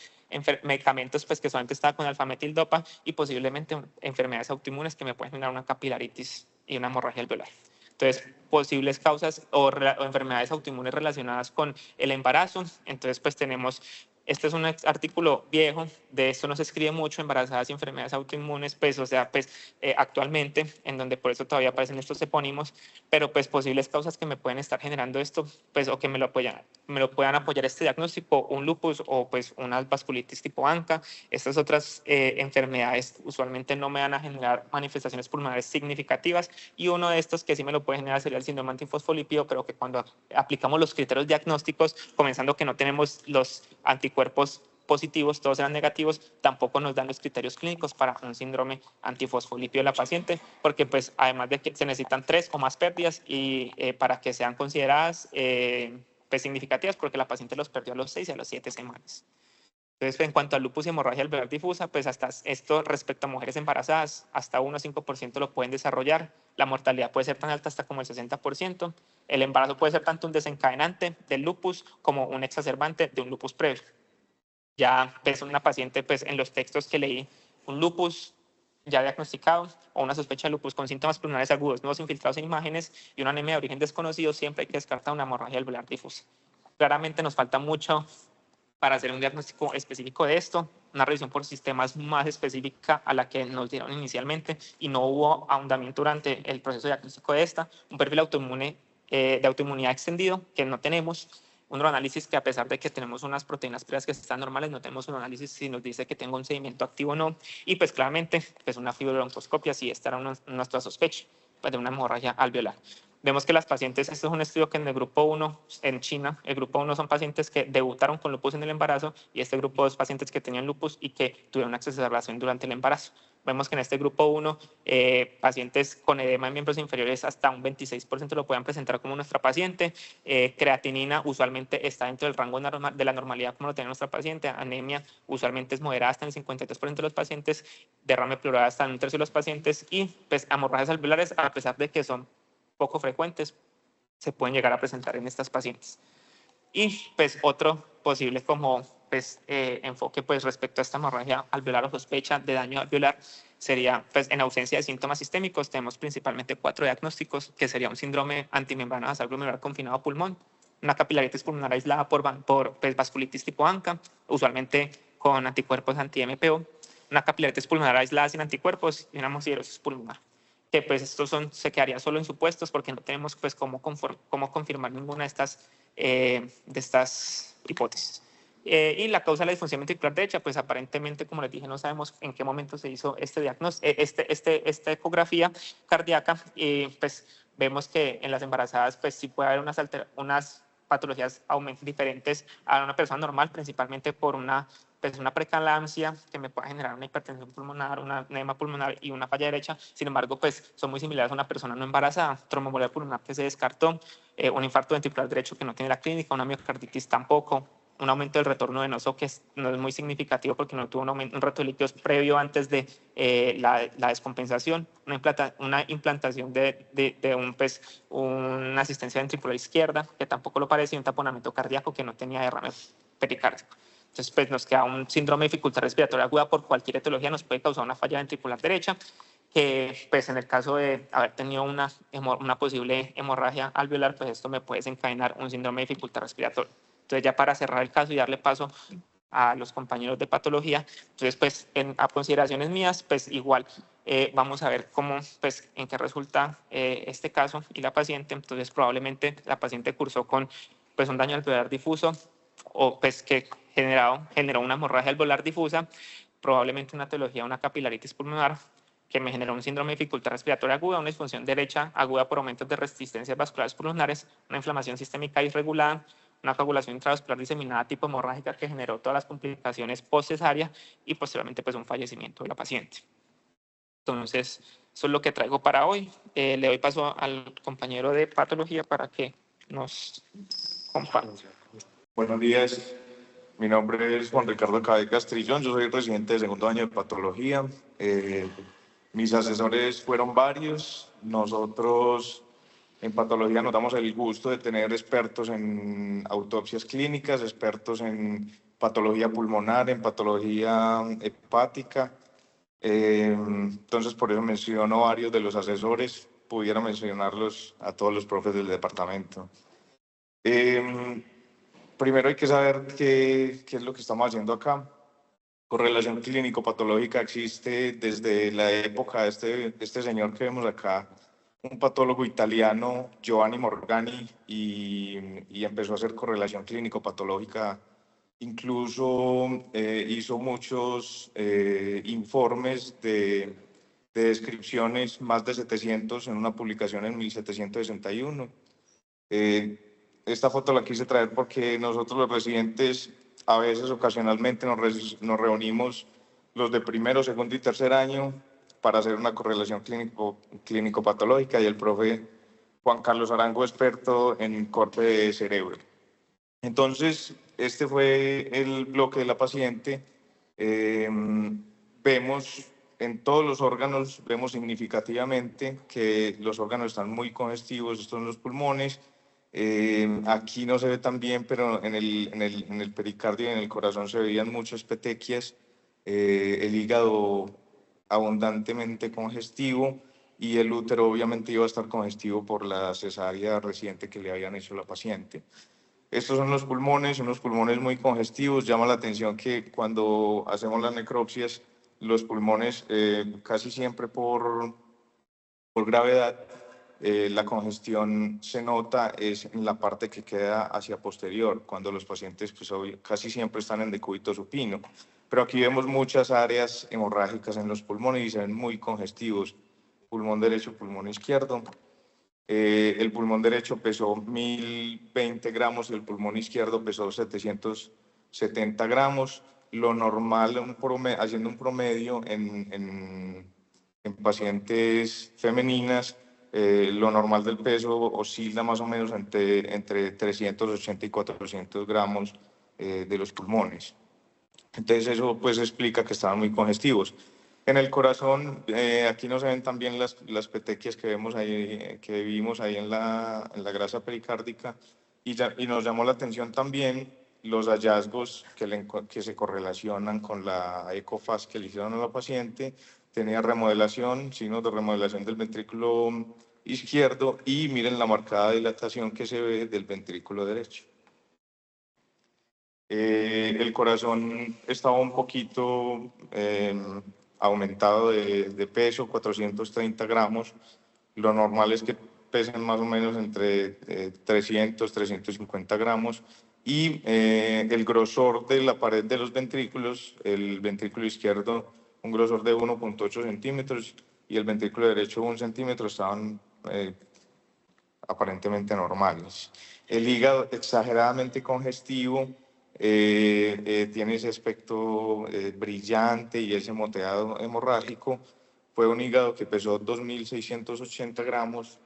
medicamentos pues que solamente está con alfametildopa y posiblemente enfermedades autoinmunes que me pueden generar una capilaritis y una hemorragia alveolar. Entonces, posibles causas o enfermedades autoinmunes relacionadas con el embarazo. Entonces, pues tenemos, este es un artículo viejo, de esto no se escribe mucho, embarazadas y enfermedades autoinmunes, pues, o sea, pues, actualmente, en donde por eso todavía aparecen estos epónimos, pero pues posibles causas que me pueden estar generando esto, pues, o que me lo puedan apoyar este diagnóstico, un lupus o pues una vasculitis tipo ANCA. Estas otras enfermedades usualmente no me van a generar manifestaciones pulmonares significativas y uno de estos que sí me lo puede generar sería el síndrome antifosfolípido, pero que cuando aplicamos los criterios diagnósticos, comenzando que no tenemos los anticuerpos positivos, todos eran negativos, tampoco nos dan los criterios clínicos para un síndrome antifosfolípido de la paciente, porque pues además de que se necesitan 3 o más pérdidas y para que sean consideradas pues significativas, porque la paciente los perdió a los 6 y a las 7 semanas. Entonces, en cuanto a lupus y hemorragia alveolar difusa, pues hasta esto respecto a mujeres embarazadas, hasta 1 o 5% lo pueden desarrollar. La mortalidad puede ser tan alta hasta como el 60%. El embarazo puede ser tanto un desencadenante del lupus como un exacerbante de un lupus previo. Ya pues una paciente, pues en los textos que leí, un lupus ya diagnosticado o una sospecha de lupus con síntomas pulmonares agudos, nuevos infiltrados en imágenes y una anemia de origen desconocido, siempre hay que descartar una hemorragia alveolar difusa. Claramente nos falta mucho para hacer un diagnóstico específico de esto, una revisión por sistemas más específica a la que nos dieron inicialmente y no hubo ahondamiento durante el proceso diagnóstico de esta, un perfil autoinmune, de autoinmunidad extendido que no tenemos, un análisis que a pesar de que tenemos unas proteínas previas que están normales, no tenemos un análisis si nos dice que tengo un sedimento activo o no, y pues claramente pues una fibrobroncoscopia si esta era nuestra sospecha pues, de una hemorragia alveolar. Vemos que las pacientes, esto es un estudio que en el grupo 1 en China, el grupo 1 son pacientes que debutaron con lupus en el embarazo y este grupo 2 pacientes que tenían lupus y que tuvieron una exacerbación durante el embarazo. Vemos que en este grupo 1, pacientes con edema en miembros inferiores hasta un 26% lo pueden presentar como nuestra paciente. Creatinina usualmente está dentro del rango de la normalidad como lo tiene nuestra paciente. Anemia usualmente es moderada hasta en el 53% de los pacientes. Derrame pleural hasta en un tercio de los pacientes. Y pues hemorragias alveolares, a pesar de que son poco frecuentes, se pueden llegar a presentar en estas pacientes. Y pues otro posible como pues, enfoque pues, respecto a esta hemorragia alveolar o sospecha de daño alveolar sería pues, en ausencia de síntomas sistémicos. Tenemos principalmente 4 diagnósticos, que sería un síndrome antimembrana basal glomerular confinado a pulmón, una capilaritis pulmonar aislada por pues, vasculitis tipo ANCA, usualmente con anticuerpos anti-MPO, una capilaritis pulmonar aislada sin anticuerpos y una hemosiderosis pulmonar, que pues estos se quedaría solo en supuestos porque no tenemos pues cómo confirmar ninguna de estas hipótesis. Y la causa de la disfunción ventricular derecha, pues aparentemente, como les dije, no sabemos en qué momento se hizo este diagnóstico, esta ecografía cardíaca, y pues vemos que en las embarazadas pues sí puede haber unas patologías diferentes a una persona normal, principalmente por una preeclampsia que me puede generar una hipertensión pulmonar, una edema pulmonar y una falla derecha. Sin embargo, pues son muy similares a una persona no embarazada. Tromboembolia pulmonar que se descartó, un infarto ventricular derecho que no tiene la clínica, una miocarditis tampoco, un aumento del retorno venoso que no es muy significativo porque no tuvo un reto de líquidos previo antes de la descompensación, una implantación de una asistencia ventricular izquierda que tampoco lo parece y un taponamiento cardíaco que no tenía derrame pericárdico. Entonces, pues nos queda un síndrome de dificultad respiratoria aguda por cualquier etiología, nos puede causar una falla ventricular derecha, que pues en el caso de haber tenido una posible hemorragia alveolar, pues esto me puede desencadenar un síndrome de dificultad respiratoria. Entonces, ya para cerrar el caso y darle paso a los compañeros de patología, entonces pues a consideraciones mías, pues igual vamos a ver cómo, pues en qué resulta este caso y la paciente. Entonces probablemente la paciente cursó con pues un daño alveolar difuso o pues que generó una hemorragia alveolar difusa, probablemente una etiología, una capilaritis pulmonar, que me generó un síndrome de dificultad respiratoria aguda, una disfunción derecha aguda por aumentos de resistencias vasculares pulmonares, una inflamación sistémica irregulada, una coagulación intravascular diseminada tipo hemorrágica que generó todas las complicaciones postcesárea y posteriormente pues un fallecimiento de la paciente. Entonces, eso es lo que traigo para hoy. Le doy paso al compañero de patología para que nos comparta.
Buenos días, mi nombre es Juan Ricardo Cabé Castrillón, yo soy residente de segundo año de patología. Mis asesores fueron varios. Nosotros en patología nos damos el gusto de tener expertos en autopsias clínicas, expertos en patología pulmonar, en patología hepática. Entonces, por eso menciono varios de los asesores, pudiera mencionarlos a todos los profes del departamento. Primero hay que saber qué es lo que estamos haciendo acá. Correlación clínico-patológica existe desde la época de este señor que vemos acá, un patólogo italiano, Giovanni Morgani, y empezó a hacer correlación clínico-patológica. Incluso hizo muchos informes de descripciones, más de 700 en una publicación en 1761. Esta foto la quise traer porque nosotros los residentes a veces ocasionalmente nos reunimos los de primero, segundo y tercer año para hacer una correlación clínico-patológica y el profe Juan Carlos Arango, experto en corte de cerebro. Entonces, este fue el bloque de la paciente. Vemos en todos los órganos, vemos significativamente que los órganos están muy congestivos, estos son los pulmones. Aquí no se ve tan bien, pero en el pericardio y en el corazón se veían muchas petequias, el hígado abundantemente congestivo y el útero obviamente iba a estar congestivo por la cesárea reciente que le habían hecho a la paciente. Estos son los pulmones, unos pulmones muy congestivos. Llama la atención que cuando hacemos las necropsias, los pulmones casi siempre por gravedad, la congestión se nota es en la parte que queda hacia posterior, cuando los pacientes pues, casi siempre están en decúbito supino. Pero aquí vemos muchas áreas hemorrágicas en los pulmones y se ven muy congestivos. Pulmón derecho, pulmón izquierdo. El pulmón derecho pesó 1020 gramos y el pulmón izquierdo pesó 770 gramos. Lo normal, haciendo un promedio en pacientes femeninas, lo normal del peso oscila más o menos entre 380 y 400 gramos de los pulmones. Entonces eso pues explica que estaban muy congestivos. En el corazón, aquí no se ven también las petequias que vemos ahí, que vimos ahí en la grasa pericárdica y nos llamó la atención también los hallazgos que se correlacionan con la ecofaz que le hicieron a la paciente. Tenía remodelación, signos de remodelación del ventrículo izquierdo y miren la marcada dilatación que se ve del ventrículo derecho. El corazón estaba un poquito aumentado de peso, 430 gramos. Lo normal es que pesen más o menos entre 300, 350 gramos. Y el grosor de la pared de los ventrículos, el ventrículo izquierdo, un grosor de 1,8 centímetros y el ventrículo derecho 1 centímetro, estaban aparentemente normales. El hígado exageradamente congestivo, tiene ese aspecto brillante y ese moteado hemorrágico. Fue un hígado que pesó 2.680 gramos,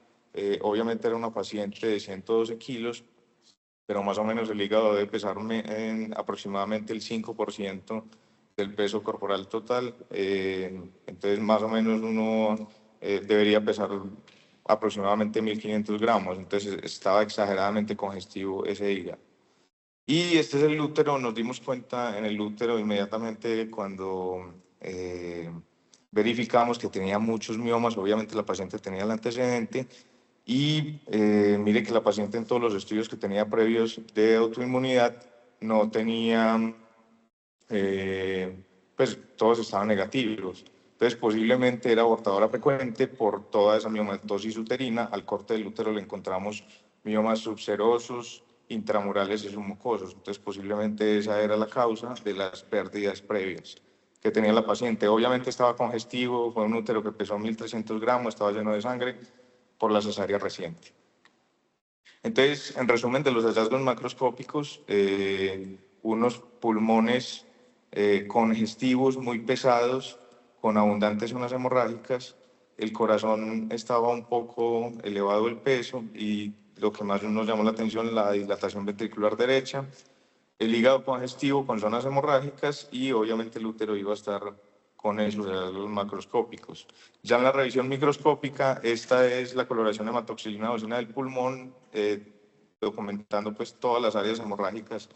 obviamente era una paciente de 112 kilos, pero más o menos el hígado debe pesar en aproximadamente el 5% del peso corporal total, entonces más o menos uno debería pesar aproximadamente 1.500 gramos, entonces estaba exageradamente congestivo ese hígado. Y este es el útero, nos dimos cuenta en el útero inmediatamente cuando verificamos que tenía muchos miomas, obviamente la paciente tenía el antecedente, y mire que la paciente en todos los estudios que tenía previos de autoinmunidad no tenía, pues todos estaban negativos. Entonces posiblemente era abortadora frecuente por toda esa miomatosis uterina. Al corte del útero le encontramos miomas subserosos, intramurales y submucosos. Entonces posiblemente esa era la causa de las pérdidas previas que tenía la paciente. Obviamente estaba congestivo, fue un útero que pesó 1.300 gramos, estaba lleno de sangre por la cesárea reciente. Entonces, en resumen de los hallazgos macroscópicos, unos pulmones congestivos muy pesados, con abundantes zonas hemorrágicas, el corazón estaba un poco elevado el peso y lo que más nos llamó la atención, la dilatación ventricular derecha, el hígado congestivo con zonas hemorrágicas y obviamente el útero iba a estar con esos hallazgos macroscópicos. Ya en la revisión microscópica, esta es la coloración hematoxilina eosina del pulmón, documentando pues todas las áreas hemorrágicas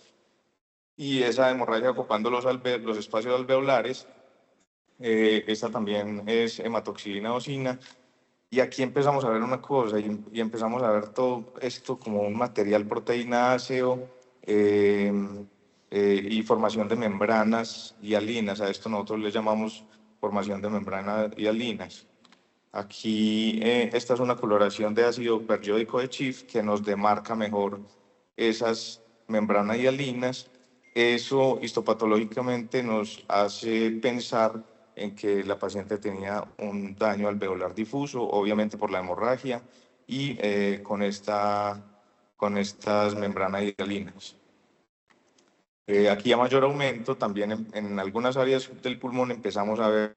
y esa hemorragia ocupando los espacios alveolares. Esta también es hematoxilina eosina. Y aquí empezamos a ver una cosa y empezamos a ver todo esto como un material proteínáceo y formación de membranas hialinas. A esto nosotros le llamamos formación de membranas hialinas. Aquí esta es una coloración de ácido periódico de Schiff que nos demarca mejor esas membranas hialinas. Eso histopatológicamente nos hace pensar en que la paciente tenía un daño alveolar difuso, obviamente por la hemorragia y con estas membranas hialinas. Aquí a mayor aumento, también en algunas áreas del pulmón empezamos a ver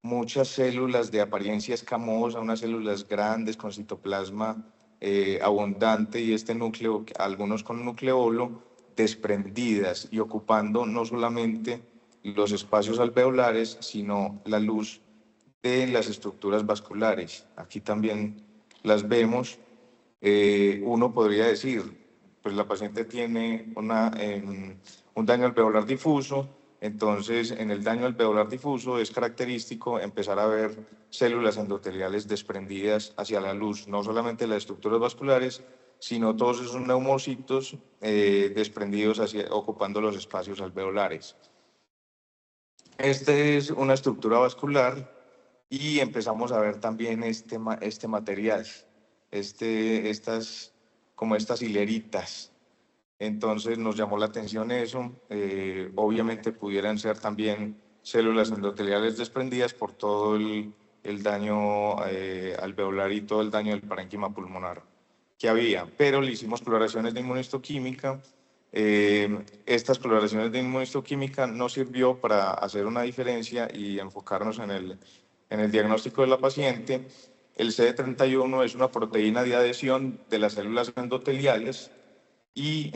muchas células de apariencia escamosa, unas células grandes con citoplasma abundante y este núcleo, algunos con nucleolo, desprendidas y ocupando no solamente los espacios alveolares, sino la luz de las estructuras vasculares. Aquí también las vemos. Uno podría decir, pues la paciente tiene un daño alveolar difuso, entonces en el daño alveolar difuso es característico empezar a ver células endoteliales desprendidas hacia la luz, no solamente las estructuras vasculares, sino todos esos neumocitos desprendidos ocupando los espacios alveolares. Esta es una estructura vascular y empezamos a ver también este material, como estas hileritas. Entonces nos llamó la atención eso. Obviamente pudieran ser también células endoteliales desprendidas por todo el daño alveolar y todo el daño del parénquima pulmonar que había. Pero le hicimos coloraciones de inmunistoquímica. Estas coloraciones de inmunistoquímica nos sirvió para hacer una diferencia y enfocarnos en el diagnóstico de la paciente. El CD31 es una proteína de adhesión de las células endoteliales y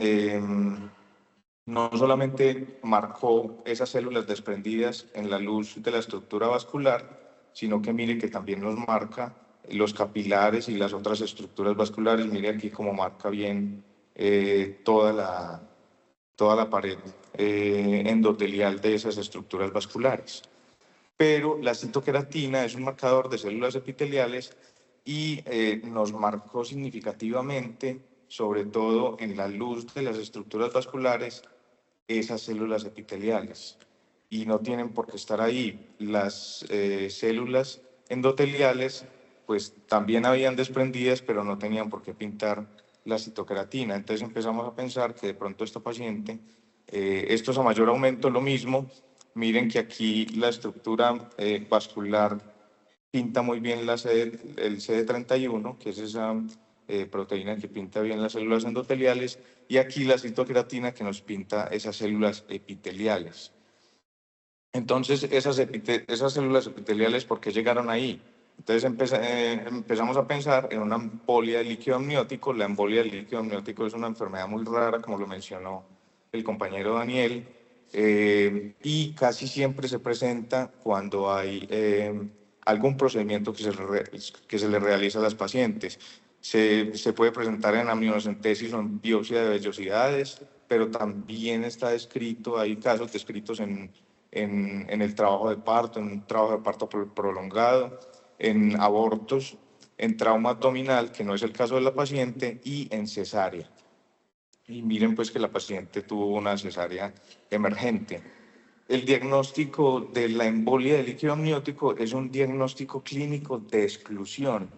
no solamente marcó esas células desprendidas en la luz de la estructura vascular, sino que mire que también nos marca los capilares y las otras estructuras vasculares. Mire aquí cómo marca bien toda la pared endotelial de esas estructuras vasculares. Pero la citoqueratina es un marcador de células epiteliales y nos marcó significativamente, sobre todo en la luz de las estructuras vasculares, esas células epiteliales. Y no tienen por qué estar ahí. Las células endoteliales, pues también habían desprendidas, pero no tenían por qué pintar la citoqueratina. Entonces empezamos a pensar que de pronto esta paciente, esto es a mayor aumento lo mismo. Miren que aquí la estructura vascular pinta muy bien el CD31, que es esa proteína que pinta bien las células endoteliales, y aquí la citoqueratina que nos pinta esas células epiteliales. Entonces, esas células epiteliales, ¿por qué llegaron ahí? Entonces empezamos a pensar en una embolia de líquido amniótico. La embolia del líquido amniótico es una enfermedad muy rara, como lo mencionó el compañero Daniel, y casi siempre se presenta cuando hay algún procedimiento que se le realiza a las pacientes. Se puede presentar en amniocentesis o en biopsia de vellosidades, pero también está descrito, hay casos descritos en el trabajo de parto, en un trabajo de parto prolongado, en abortos, en trauma abdominal, que no es el caso de la paciente, y en cesárea. Y miren pues que la paciente tuvo una cesárea emergente. El diagnóstico de la embolia de líquido amniótico es un diagnóstico clínico de exclusión.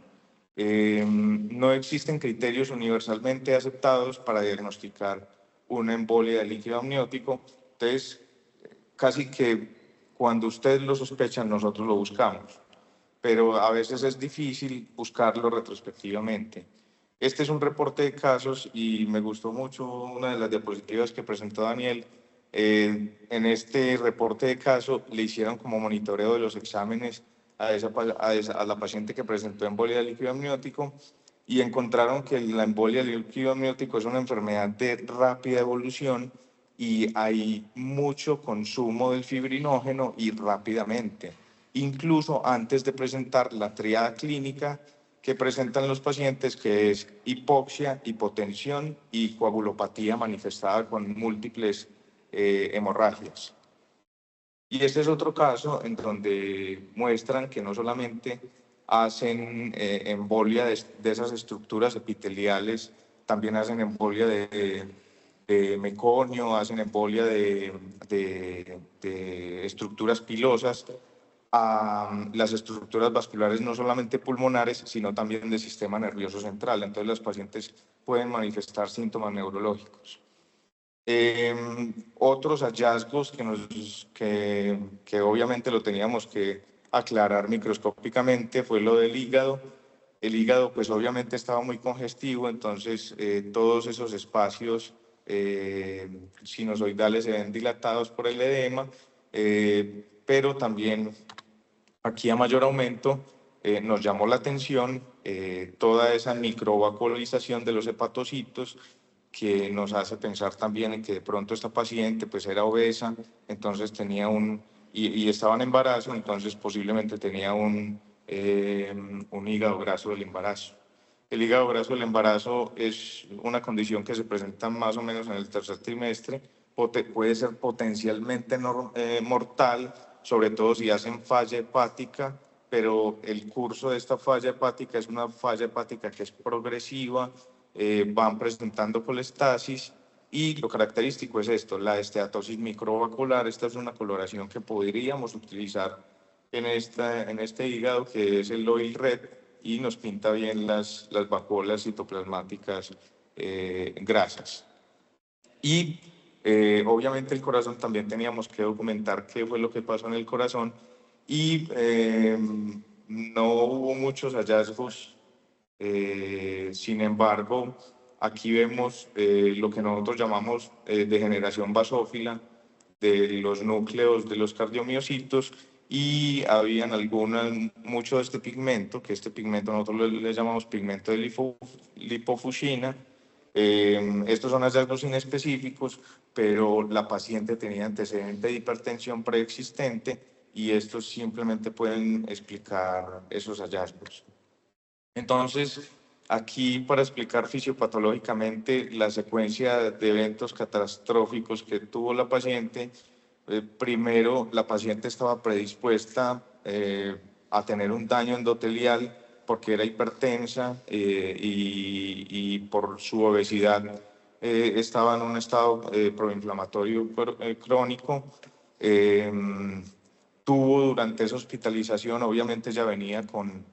No existen criterios universalmente aceptados para diagnosticar una embolia de líquido amniótico. Entonces, casi que cuando ustedes lo sospechan, nosotros lo buscamos, pero a veces es difícil buscarlo retrospectivamente. Este es un reporte de casos y me gustó mucho una de las diapositivas que presentó Daniel. En este reporte de caso le hicieron como monitoreo de los exámenes a la paciente que presentó embolia de líquido amniótico y encontraron que la embolia de líquido amniótico es una enfermedad de rápida evolución y hay mucho consumo del fibrinógeno y rápidamente, incluso antes de presentar la tríada clínica que presentan los pacientes, que es hipoxia, hipotensión y coagulopatía manifestada con múltiples hemorragias. Y este es otro caso en donde muestran que no solamente hacen embolia de esas estructuras epiteliales, también hacen embolia de meconio, hacen embolia de estructuras pilosas, a las estructuras vasculares no solamente pulmonares, sino también del sistema nervioso central. Entonces los pacientes pueden manifestar síntomas neurológicos. Otros hallazgos que obviamente lo teníamos que aclarar microscópicamente fue lo del hígado. El hígado pues obviamente estaba muy congestivo, entonces todos esos espacios sinusoidales se ven dilatados por el edema, pero también aquí a mayor aumento nos llamó la atención toda esa microvascularización de los hepatocitos, que nos hace pensar también en que de pronto esta paciente pues era obesa, entonces tenía y estaba en embarazo, entonces posiblemente tenía un hígado graso del embarazo. El hígado graso del embarazo es una condición que se presenta más o menos en el tercer trimestre, puede ser potencialmente mortal, sobre todo si hacen falla hepática, pero el curso de esta falla hepática es una falla hepática que es progresiva, van presentando colestasis y lo característico es esto, la esteatosis microvascular. Esta es una coloración que podríamos utilizar en este hígado, que es el oil red, y nos pinta bien las vacuolas citoplasmáticas grasas. Y obviamente el corazón también teníamos que documentar qué fue lo que pasó en el corazón, y no hubo muchos hallazgos. Sin embargo, aquí vemos lo que nosotros llamamos degeneración basófila de los núcleos de los cardiomiocitos, y habían mucho de este pigmento, que este pigmento nosotros le llamamos pigmento de lipofuscina. Estos son hallazgos inespecíficos, pero la paciente tenía antecedente de hipertensión preexistente y estos simplemente pueden explicar esos hallazgos. Entonces, aquí para explicar fisiopatológicamente la secuencia de eventos catastróficos que tuvo la paciente, primero la paciente estaba predispuesta a tener un daño endotelial porque era hipertensa y por su obesidad estaba en un estado proinflamatorio crónico. Tuvo durante esa hospitalización, obviamente ya venía con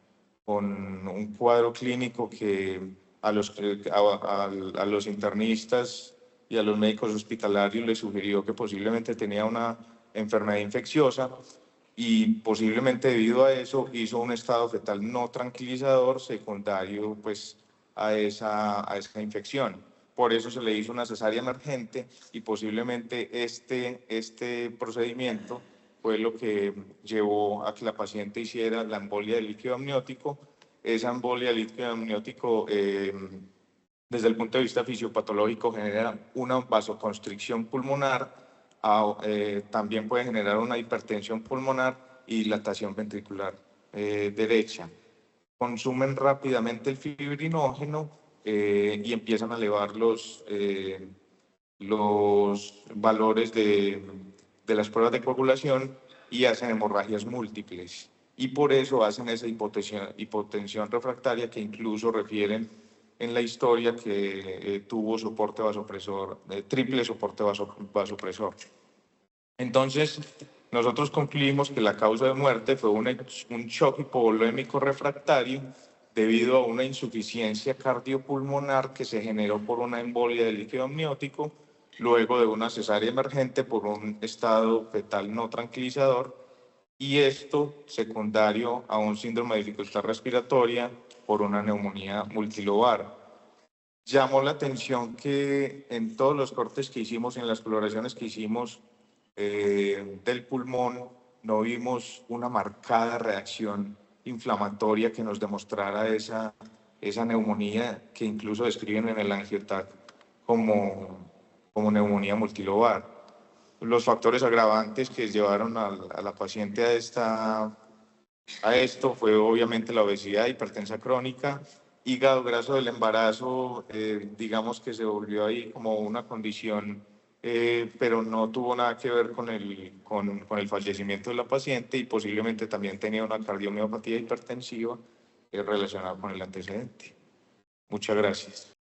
un cuadro clínico que a los internistas y a los médicos hospitalarios les sugirió que posiblemente tenía una enfermedad infecciosa, y posiblemente debido a eso hizo un estado fetal no tranquilizador secundario pues a esa infección. Por eso se le hizo una cesárea emergente, y posiblemente este procedimiento fue lo que llevó a que la paciente hiciera la embolia del líquido amniótico. Esa embolia del líquido amniótico, desde el punto de vista fisiopatológico, genera una vasoconstricción pulmonar, también puede generar una hipertensión pulmonar y dilatación ventricular derecha. Consumen rápidamente el fibrinógeno y empiezan a elevar los valores de las pruebas de coagulación y hacen hemorragias múltiples. Y por eso hacen esa hipotensión refractaria que incluso refieren en la historia que tuvo soporte vasopresor, triple soporte vasopresor. Entonces, nosotros concluimos que la causa de muerte fue un shock hipovolémico refractario debido a una insuficiencia cardiopulmonar que se generó por una embolia del líquido amniótico, luego de una cesárea emergente por un estado fetal no tranquilizador, y esto secundario a un síndrome de dificultad respiratoria por una neumonía multilobar. Llamó la atención que en todos los cortes que hicimos, en las exploraciones que hicimos del pulmón, no vimos una marcada reacción inflamatoria que nos demostrara esa neumonía que incluso describen en el angioTAC como neumonía multilobar. Los factores agravantes que llevaron a la paciente a esto fue obviamente la obesidad, hipertensa crónica, hígado graso del embarazo, digamos que se volvió ahí como una condición, pero no tuvo nada que ver con el fallecimiento de la paciente, y posiblemente también tenía una cardiomiopatía hipertensiva relacionada con el antecedente. Muchas gracias.